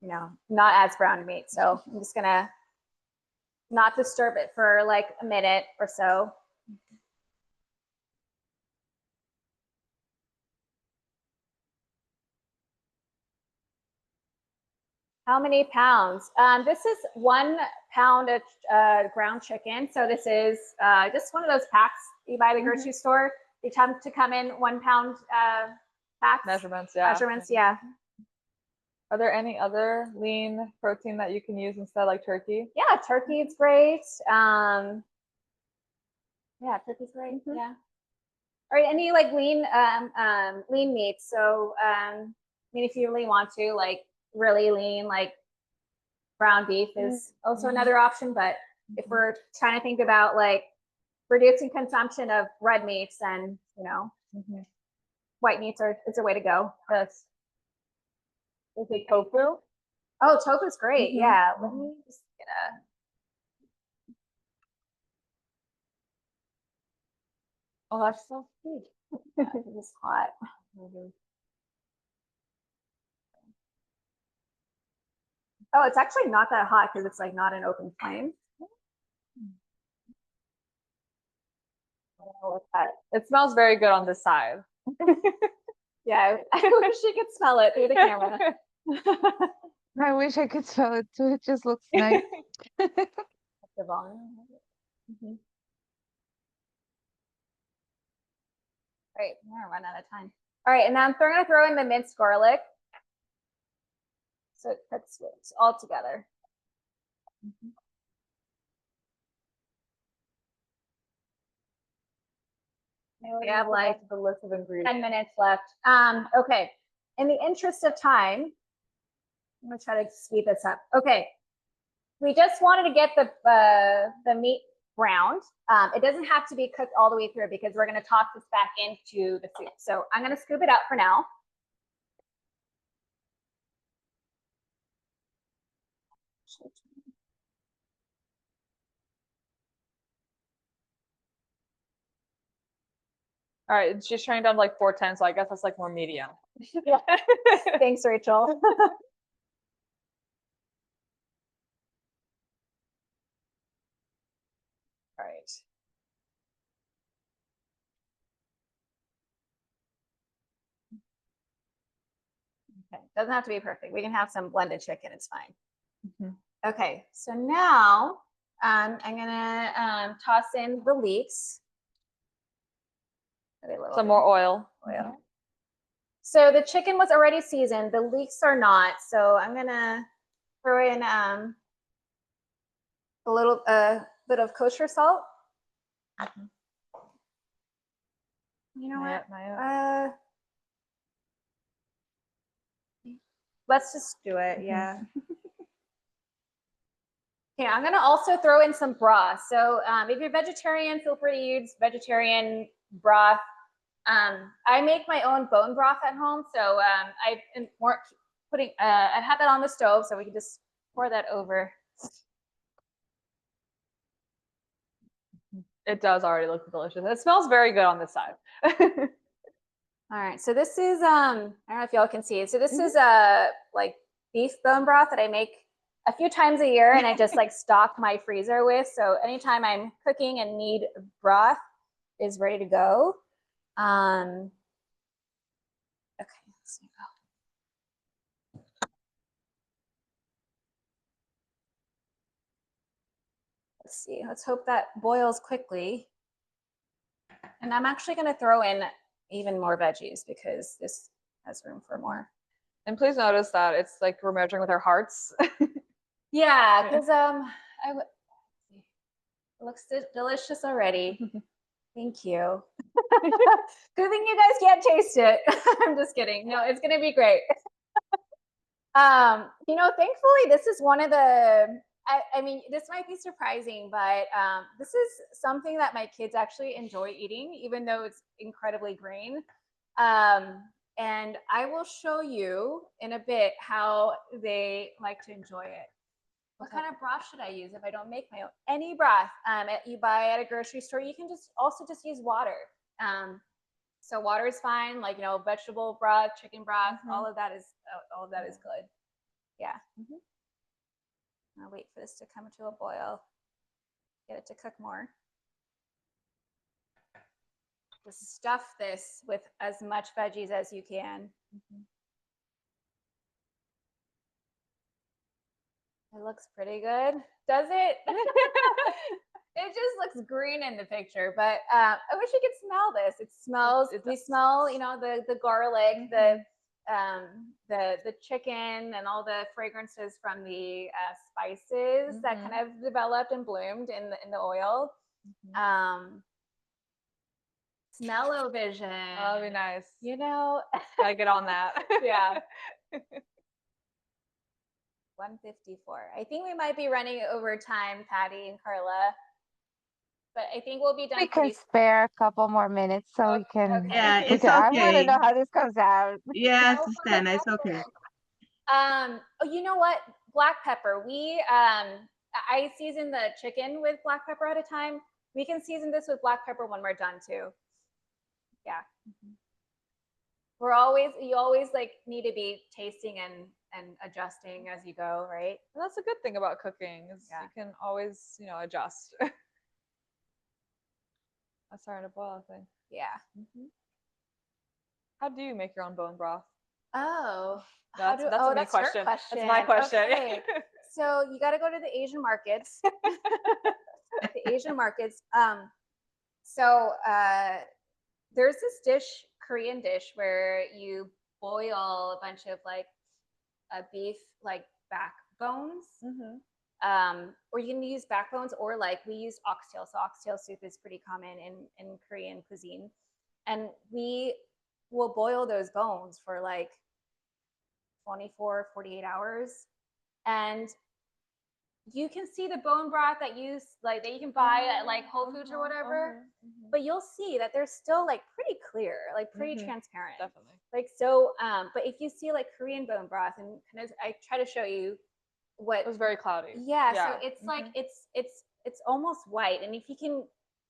you know, not as brown meat. So I'm just gonna not disturb it for like a minute or so. How many pounds? This is 1 pound of ground chicken. So this is just one of those packs you buy at the grocery store. They tend to come in 1 pound packs. Measurements, yeah. Measurements, yeah. Are there any other lean protein that you can use instead, like turkey? Yeah, turkey is great. Yeah, turkey's great. Yeah. All right, any like lean lean meats. So I mean, if you really want to, like really lean, like ground beef is also another option. But if we're trying to think about like reducing consumption of red meats, then you know, white meats is a way to go. Yes. Is it tofu? Oh, tofu's great. Yeah. Let me just get a. Oh, that's so sweet. It's hot. Oh, it's actually not that hot because it's like not an open flame. It smells very good on this side. Yeah, I wish you could smell it through the camera. I wish I could smell it too. It just looks nice. The volume. All right, we're gonna run out of time. All right, and now I'm gonna throw in the minced garlic. So it cuts it all together. We have like the list of ingredients. 10 minutes left. Okay, in the interest of time, I'm gonna try to speed this up. Okay, we just wanted to get the meat browned. It doesn't have to be cooked all the way through because we're gonna toss this back into the soup. So I'm gonna scoop it out for now. All right, it's just turning down to like 410, so I guess that's like more medium. Yeah. Thanks, Rachel. All right. Okay, doesn't have to be perfect. We can have some blended chicken, it's fine. Okay, so now I'm gonna toss in the leeks. Some more oil. So the chicken was already seasoned. The leeks are not. So I'm gonna throw in a little bit of kosher salt. You know what? Let's just do it. Yeah. Okay, I'm gonna also throw in some broth. So if you're vegetarian, feel free to use vegetarian broth. I make my own bone broth at home, so I have that on the stove, so we can just pour that over. It does already look delicious. It smells very good on this side. All right, so this is I don't know if y'all can see it. So this is like beef bone broth that I make a few times a year, and I just like stock my freezer with. So anytime I'm cooking and need broth, is ready to go. Okay, let's go. Let's see. Let's hope that boils quickly. And I'm actually going to throw in even more veggies because this has room for more. And please notice that it's like we're measuring with our hearts. Yeah, because it looks delicious already. Thank you. Good thing you guys can't taste it. I'm just kidding. No, it's gonna be great. You know, thankfully, this is one of the. I mean, this might be surprising, but this is something that my kids actually enjoy eating, even though it's incredibly green. And I will show you in a bit how they like to enjoy it. What kind of broth should I use if I don't make my own? Any broth you buy at a grocery store, you can also just use water. So water is fine, like, you know, vegetable broth, chicken broth, all of that is good. Yeah. I'll wait for this to come to a boil. Get it to cook more. Just stuff this with as much veggies as you can. It looks pretty good, does it? It just looks green in the picture, but I wish you could smell this. It smells. We smell, you know, the garlic, the chicken, and all the fragrances from the spices that kind of developed and bloomed in the oil. Smell-o-vision. Oh, that'd be nice. You know, Gotta get on that. yeah. 1:54. I think we might be running over time, Patty and Carla. But I think we'll be done. We can spare a couple more minutes so we can. Yeah, it's I want to okay. know how this comes out. Yes, Susanna, it's okay. Oh, you know what? Black pepper. I season the chicken with black pepper at a time. We can season this with black pepper when we're done too. Yeah. You always like need to be tasting and adjusting as you go, right? And that's a good thing about cooking is you can always, you know, adjust. That's starting to boil, I think. Yeah. How do you make your own bone broth? Oh, that's a me question. That's my question. Okay. So you got to go to the Asian markets. The Asian markets. So there's this dish, Korean dish, where you boil a bunch of like beef like backbones. Or you can use backbones, or like we use oxtail. So oxtail soup is pretty common in Korean cuisine. And we will boil those bones for like 24, 48 hours. And you can see the bone broth that you can buy at like Whole Foods or whatever, but you'll see that they're still like pretty clear, like pretty transparent. Definitely. Like so, but if you see like Korean bone broth, and kind of I try to show you what it was very cloudy. Yeah, so it's like it's almost white, and if you can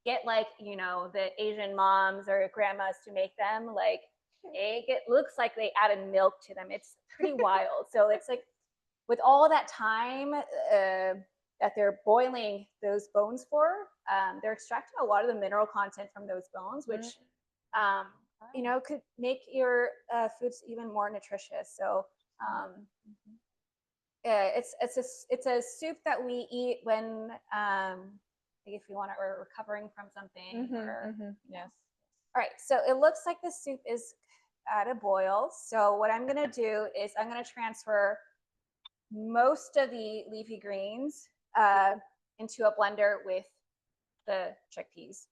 get like, you know, the Asian moms or grandmas to make them, like it looks like they added milk to them. It's pretty wild. So it's like with all that time that they're boiling those bones for, they're extracting a lot of the mineral content from those bones, which you know, could make your foods even more nutritious. So it's a soup that we eat when if we want to, or recovering from something. Yes. All right, so it looks like the soup is at a boil. So what I'm gonna do is I'm gonna transfer most of the leafy greens into a blender with the chickpeas.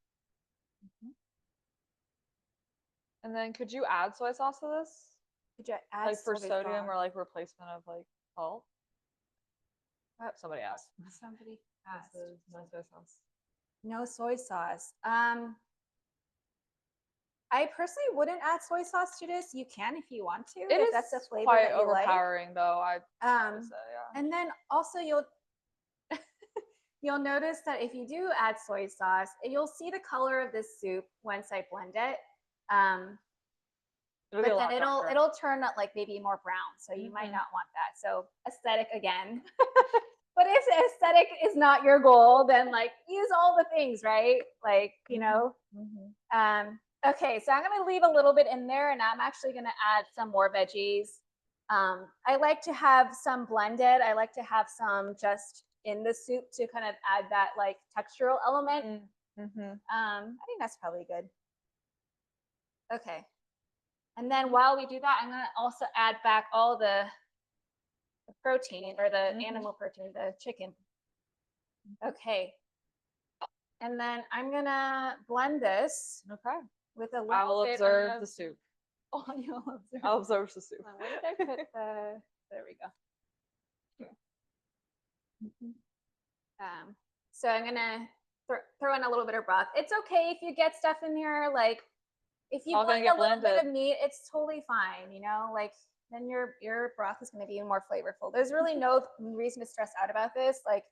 And then could you add soy sauce to this? Could you add like for soy sodium sauce? or like replacement of like salt? Somebody asked. Somebody asked. No soy sauce. No soy sauce. I personally wouldn't add soy sauce to this. You can if you want to. It is that's a flavor quite that you overpowering, though. I like. say, yeah. And then also you'll notice that if you do add soy sauce, you'll see the color of this soup once I blend it. It'll be a But lot then darker. it'll turn up like maybe more brown. So you might Mhm. not want that. So aesthetic again. But if aesthetic is not your goal, then like use all the things, right? Like, you know. Okay, so I'm gonna leave a little bit in there, and I'm actually gonna add some more veggies. I like to have some blended. I like to have some just in the soup to kind of add that like textural element. I think that's probably good. Okay. And then while we do that, I'm gonna also add back all the protein or the animal protein, the chicken. Okay. And then I'm gonna blend this Okay. with a little I will bit observe of, the soup. oh, you'll observe. I'll observe the soup. Where did I put the, there we go. So I'm gonna throw in a little bit of broth. It's okay if you get stuff in here, like if you All gonna blend get a little bit blended. of meat, it's totally fine, you know, like then your broth is gonna be more flavorful. There's really no reason to stress out about this. Like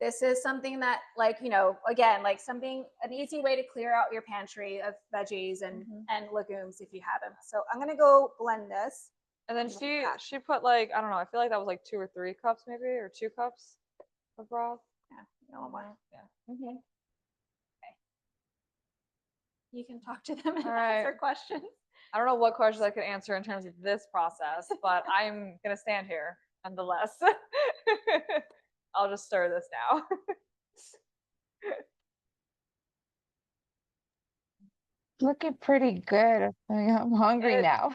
this is something that like, you know, again, like something, an easy way to clear out your pantry of veggies and legumes if you have them. So I'm gonna go blend this. And then she put like, I don't know, I feel like that was like 2 or 3 cups maybe, or 2 cups of broth. Yeah, you know what? Yeah. Okay. You can talk to them and All right. answer questions. I don't know what questions I could answer in terms of this process, but I'm gonna stand here nonetheless. I'll just stir this now. Looking pretty good. I'm hungry now.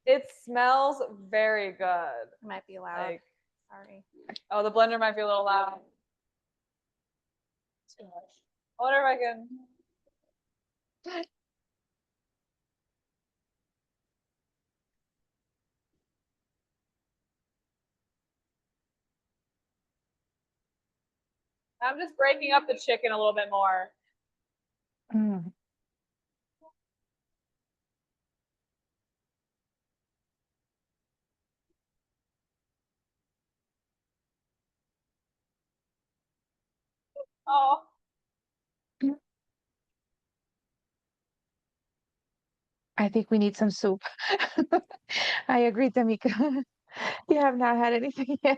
It smells very good. It might be loud. Like, Sorry. oh, the blender might be a little loud. Too much. I wonder if I can. I'm just breaking up the chicken a little bit more. Mm. Oh. I think we need some soup. I agree, Tamika. You have not had anything yet.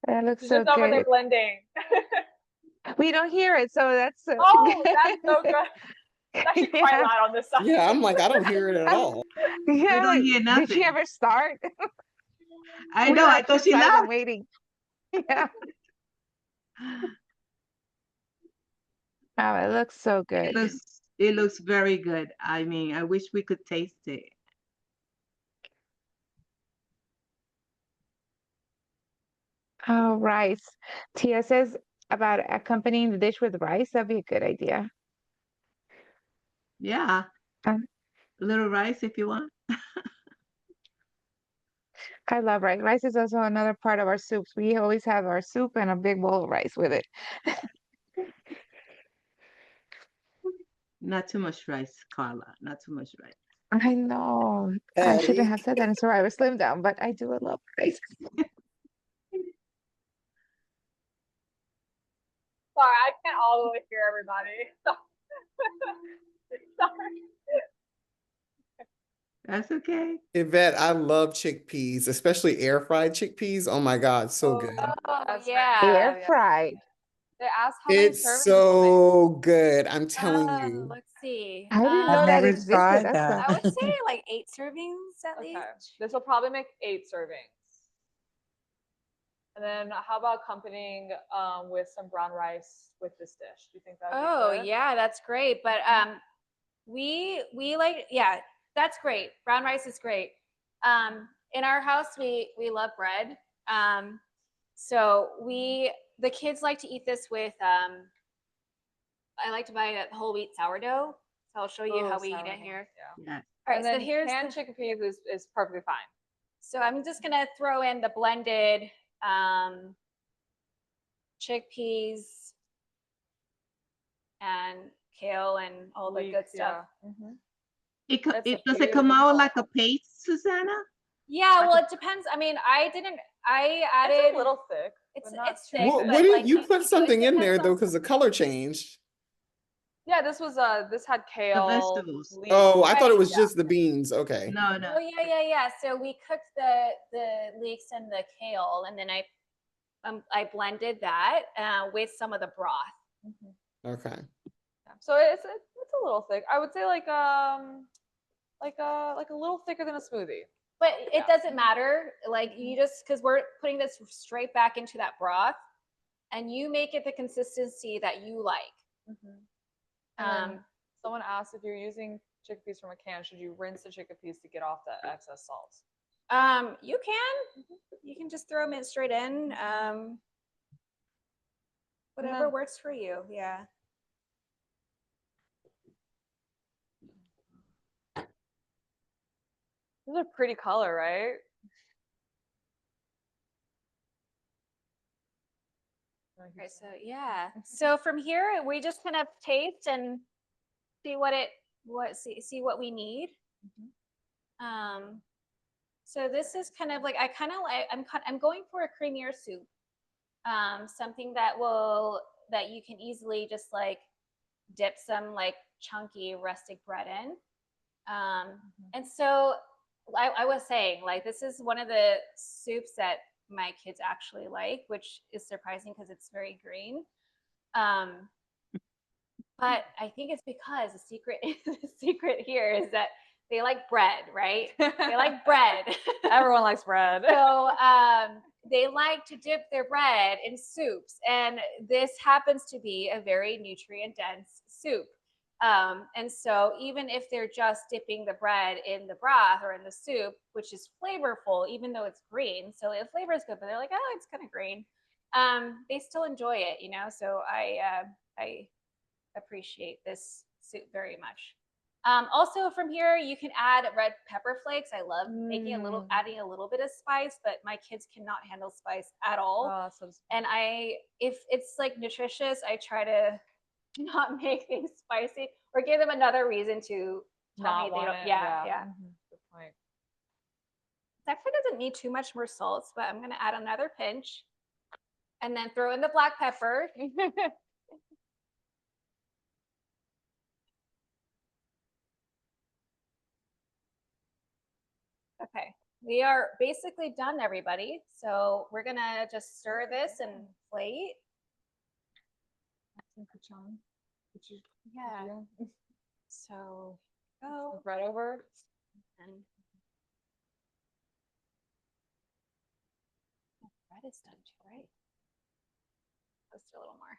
That looks She's so just over there good. blending. We don't hear it, so that's Oh, that's so good. It's actually quite Yeah. loud on this side. Yeah, I'm like, I don't hear it at all. Yeah, don't like, hear did she nothing. ever start? I We know. were I like thought she excited and left. waiting. Yeah. Oh, it looks so good. It looks very good. I mean, I wish we could taste it. Oh, rice. Tia says about accompanying the dish with rice. That'd be a good idea. Yeah, Um, a little rice if you want. I love rice. Rice is also another part of our soups. We always have our soup and a big bowl of rice with it. Not too much rice, Carla. Not too much rice. I know. I shouldn't Patty. have said that in Survivor Slimdown, but I do love rice. Sorry, I can't all the way hear everybody. Sorry. That's okay. Yvette, I love chickpeas, especially air fried chickpeas. Oh my God, so good. Oh, That's yeah. Air fried. They asked how many It's servings so good. I'm telling Oh, you. let's see. I didn't I've know that never existed. tried That's that. I would say like 8 servings at Okay, least. this will probably make 8 servings. And then how about accompanying with some brown rice with this dish? Do you think that would Oh, be good? yeah, that's great. But we like, yeah, that's great. Brown rice is great. In our house we love bread. So the kids like to eat this with I like to buy a whole wheat sourdough. So I'll show you Oh, how we eat sourdough, it here. Yeah. Yeah. All right, And so then here's canned chickpeas is perfectly fine. so I'm just gonna throw in the blended chickpeas and kale and all the good stuff. Yeah. Does it beautiful come out sauce. like a paste, Susanna? Yeah, well, it depends. I mean, I added It's a little thick. it's but not it's too thick, What but did like you put it something in depends there on- though? Because the color changed. Yeah, this had The kale. vegetables. leeks. Oh, I thought it Right. was just the beans. Okay. No, no. Oh yeah. So we cooked the leeks and the kale, and then I blended that with some of the broth. Okay. So it's a little thick. I would say like a little thicker than a smoothie. But it Yeah. doesn't matter. Like you just, because we're putting this straight back into that broth, and you make it the consistency that you like. And then someone asked if you're using chickpeas from a can, should you rinse the chickpeas to get off the excess salt? You can just throw them in straight in. Whatever works for you. Yeah. This is a pretty color, right? Okay, so yeah. So from here, we just kind of taste and see see what we need. So this is kind of like I'm going for a creamier soup. Something that you can easily just like dip some like chunky rustic bread in. And so I was saying, like, this is one of the soups that my kids actually like, which is surprising because it's very green. But I think it's because the secret here is that they like bread, right? They like bread. Everyone likes bread. So they like to dip their bread in soups, and this happens to be a very nutrient dense soup. And so even if they're just dipping the bread in the broth or in the soup, which is flavorful, even though it's green, so the flavor is good, but they're like, oh, it's kind of green. They still enjoy it, you know. So I appreciate this soup very much. Also from here, you can add red pepper flakes. I love adding a little bit of spice, but my kids cannot handle spice at all. Oh, so And if it's like nutritious, I try to not make things spicy or give them another reason to tell me they don't. Yeah. Good point. It actually doesn't need too much more salt, but I'm gonna add another pinch and then throw in the black pepper. Okay, we are basically done, everybody. So we're gonna just stir this and plate. Yeah. So go Right over. and bread is done too, right? Let's do a little more.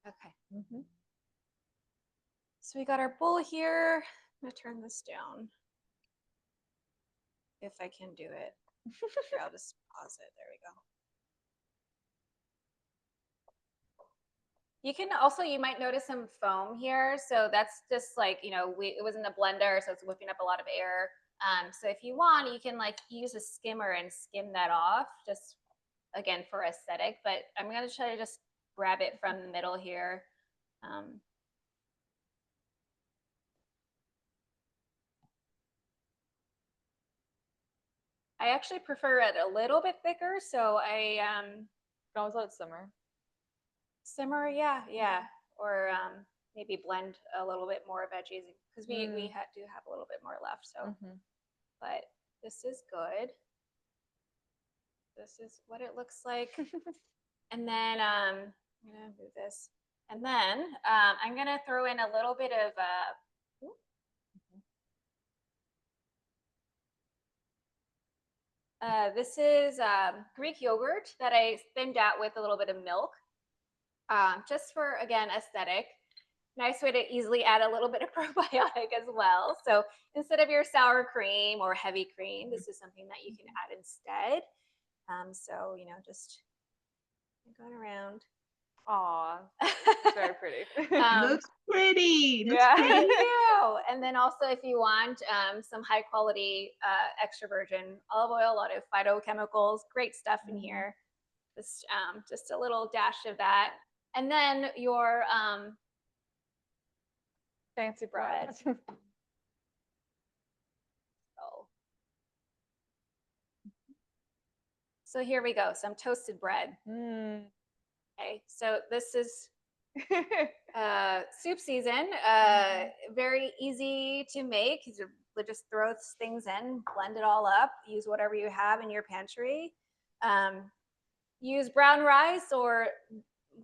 Okay. So we got our bowl here. I'm gonna turn this down. If I can do it. Here, I'll just pause it. There we go. You can also, you might notice some foam here. So that's just like, you know, it was in the blender, so it's whipping up a lot of air. So if you want, you can like use a skimmer and skim that off, just again for aesthetic. But I'm gonna try to just grab it from the middle here. I actually prefer it a little bit thicker, so I Can always let it simmer. simmer, yeah, or maybe blend a little bit more veggies because we do have a little bit more left. So, but this is good. This is what it looks like. And then I'm gonna move this, and then I'm gonna throw in a little bit of this is Greek yogurt that I thinned out with a little bit of milk, just for, again, aesthetic. Nice way to easily add a little bit of probiotic as well. So instead of your sour cream or heavy cream, this is something that you can add instead. So, you know, just going around. Aw, it's very pretty. Looks pretty. Looks Yeah. pretty. Thank you. And then also, if you want some high quality extra virgin olive oil, a lot of phytochemicals, great stuff in here. Just a little dash of that. And then your Fancy bread. So here we go, some toasted bread. Okay, so this is soup season. Very easy to make. You just throw things in, blend it all up, use whatever you have in your pantry. Use brown rice or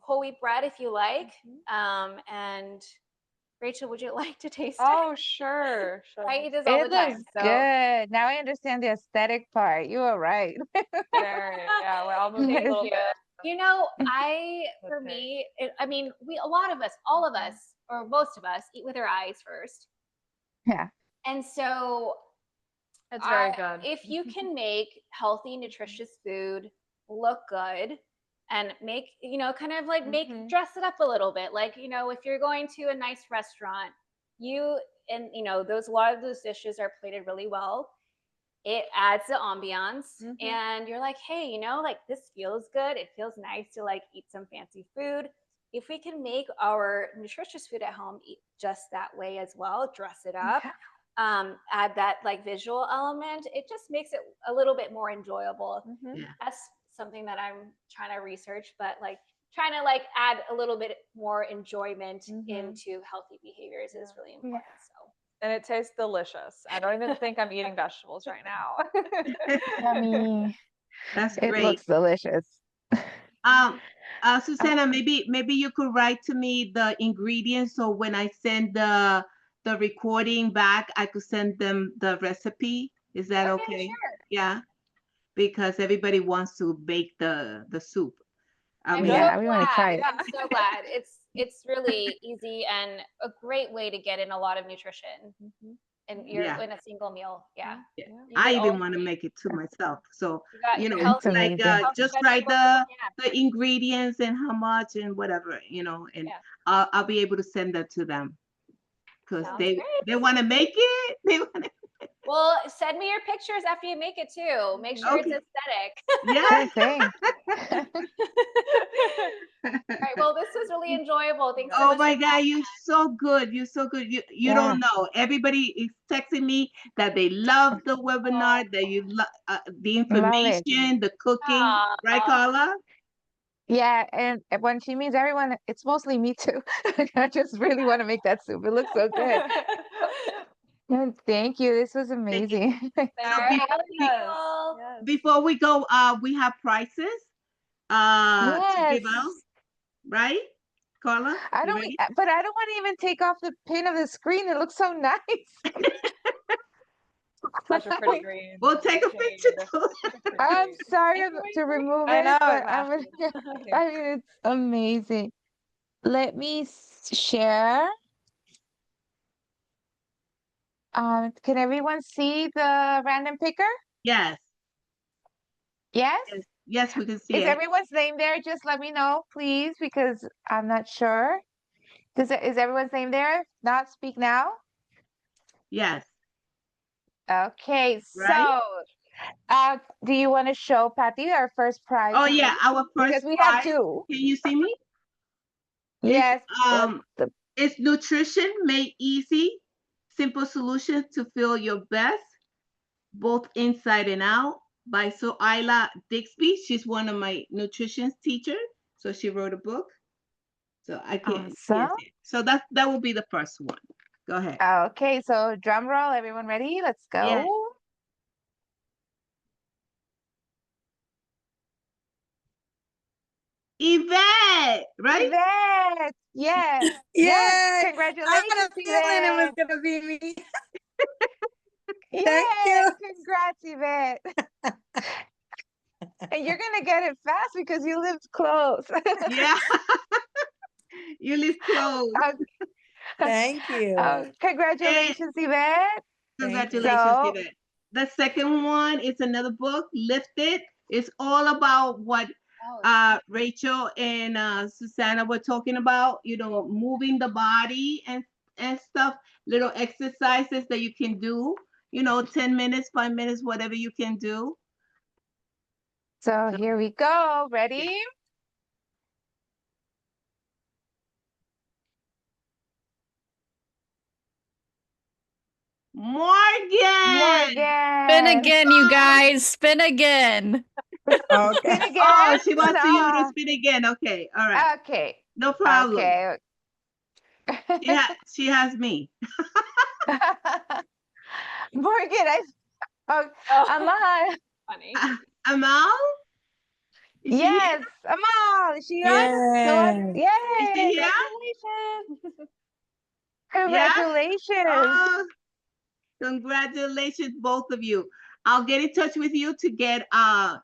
whole wheat bread if you like. And Rachel, would you like to taste it? Oh, sure. I eat this all the It time. looks So good. Now I understand the aesthetic part. You were right. There, yeah, well, I'll move it a thank little you. bit. You know, for Okay. me, I mean, a lot of us, all of us, or most of us, eat with our eyes first. Yeah. And so It's very good. if you can make healthy, nutritious food look good and make, kind of like dress it up a little bit. Like, if you're going to a nice restaurant, a lot of those dishes are plated really well. It adds the ambiance and you're like, hey, like this feels good. It feels nice to like eat some fancy food. If we can make our nutritious food at home eat just that way as well, dress it up, add that like visual element, it just makes it a little bit more enjoyable. Yeah. That's something that I'm trying to research, but like trying to like add a little bit more enjoyment into healthy behaviors is really important. So. And it tastes delicious. I don't even think I'm eating vegetables right now. Yummy. That's It great. looks delicious. Susanna, maybe you could write to me the ingredients so when I send the recording back, I could send them the recipe. Is that okay? Sure. Yeah, because everybody wants to bake the soup. I'm mean, Yeah, we want to try it. I'm so glad. It's really easy and a great way to get in a lot of nutrition. And you're in a single meal. Yeah. Yeah. You I get even all want to three. make it to myself. So, You got It's healthy, amazing. healthy just write vegetables, the ingredients and how much and whatever, and I'll be able to send that to them because Sounds they great. want to make it. They want to. Well, send me your pictures after you make it too. Make sure it's Okay. aesthetic. Yeah. Sure thing. All right. Well, this was really enjoyable. Thanks so Oh much. my God, you're so good. You're so good. You Yeah. don't know. Everybody is texting me that they love the webinar, that you love the information, the cooking, right, Carla? Yeah, and when she means everyone, it's mostly me too. I just really want to make that soup. It looks so good. And thank you. This was amazing. All right. Before we go, we have prizes to give Yes. out, right? Carla, you ready? But I don't want to even take off the pin of the screen. It looks so nice. Such a pretty green. We'll take a picture too. I'm sorry to remove I it, know, but it's I mean, it's amazing. Let me share. Can everyone see the random picker? Yes. Yes? Yes, we can see Is it. everyone's name there? Just let me know, please, because I'm not sure. Is everyone's name there? Not speak now? Yes. Okay, Right? so do you want to show Patty our first prize? Oh yeah, our Because first we have prize. two. Can you see me? Yes. It's nutrition made easy, simple solutions to feel your best, both inside and out by Soila Dixby. She's one of my nutrition teachers. So she wrote a book. So I can't see Awesome. it. So that will be the first one. Go ahead. Okay, so drum roll, everyone ready? Let's go. Yeah. Yvette, right? Yvette, yes. Yay! Congratulations, I had a feeling it was Yvette. gonna be me. Yay, you. congrats, Yvette. And you're gonna get it fast because you lived close. Yeah. You live close. Thank you. Congratulations, Yvette. Congratulations, So- Yvette. The second one is another book, Lifted. It's all about what Rachel and Susanna were talking about, moving the body and stuff, little exercises that you can do, 10 minutes, 5 minutes, whatever you can do. So here we go. Ready? Morgan! Morgan. Spin again, you guys. Spin again. Okay. Spin again? Oh, she wants you to No. spin again. Okay, all right. Okay. No problem. Okay. She has me. Morgan, oh, Oh, Amal. funny. Amal? Is she here? Yes, Amal. Is she on? Yay. Yay! Is she here? Congratulations. Oh, congratulations, both of you. I'll get in touch with you to get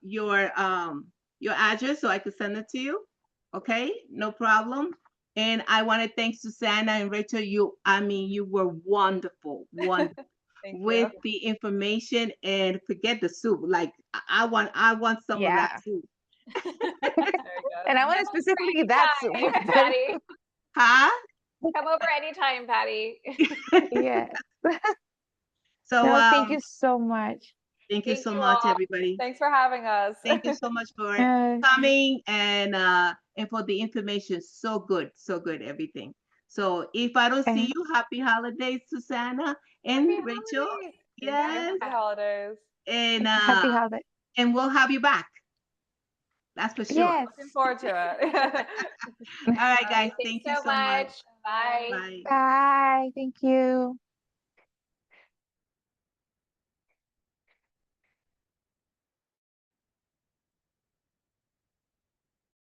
your address so I can send it to you. Okay, no problem. And I want to thank Susanna and Rachel. You were wonderful, wonderful Thank with you. the information. And forget the soup. Like I want some of that Yeah. soup. Very good. And I want to Come over specifically that soup. anytime, Patty. Huh? Come over anytime, Patty. Yes. So No, thank you so much. thank you Thank so you much, all. everybody. Thanks for having us. Thank you so much for Uh, coming and for the information. So good, everything. So if I don't see and you, happy holidays, Susanna and Happy Rachel. holidays. Yes. Happy holidays. And happy holiday. and we'll have you back. That's for sure. Yes. Looking forward to it. All right, guys. Thanks Thank you so so much. much. Bye. Bye. Bye. Thank you.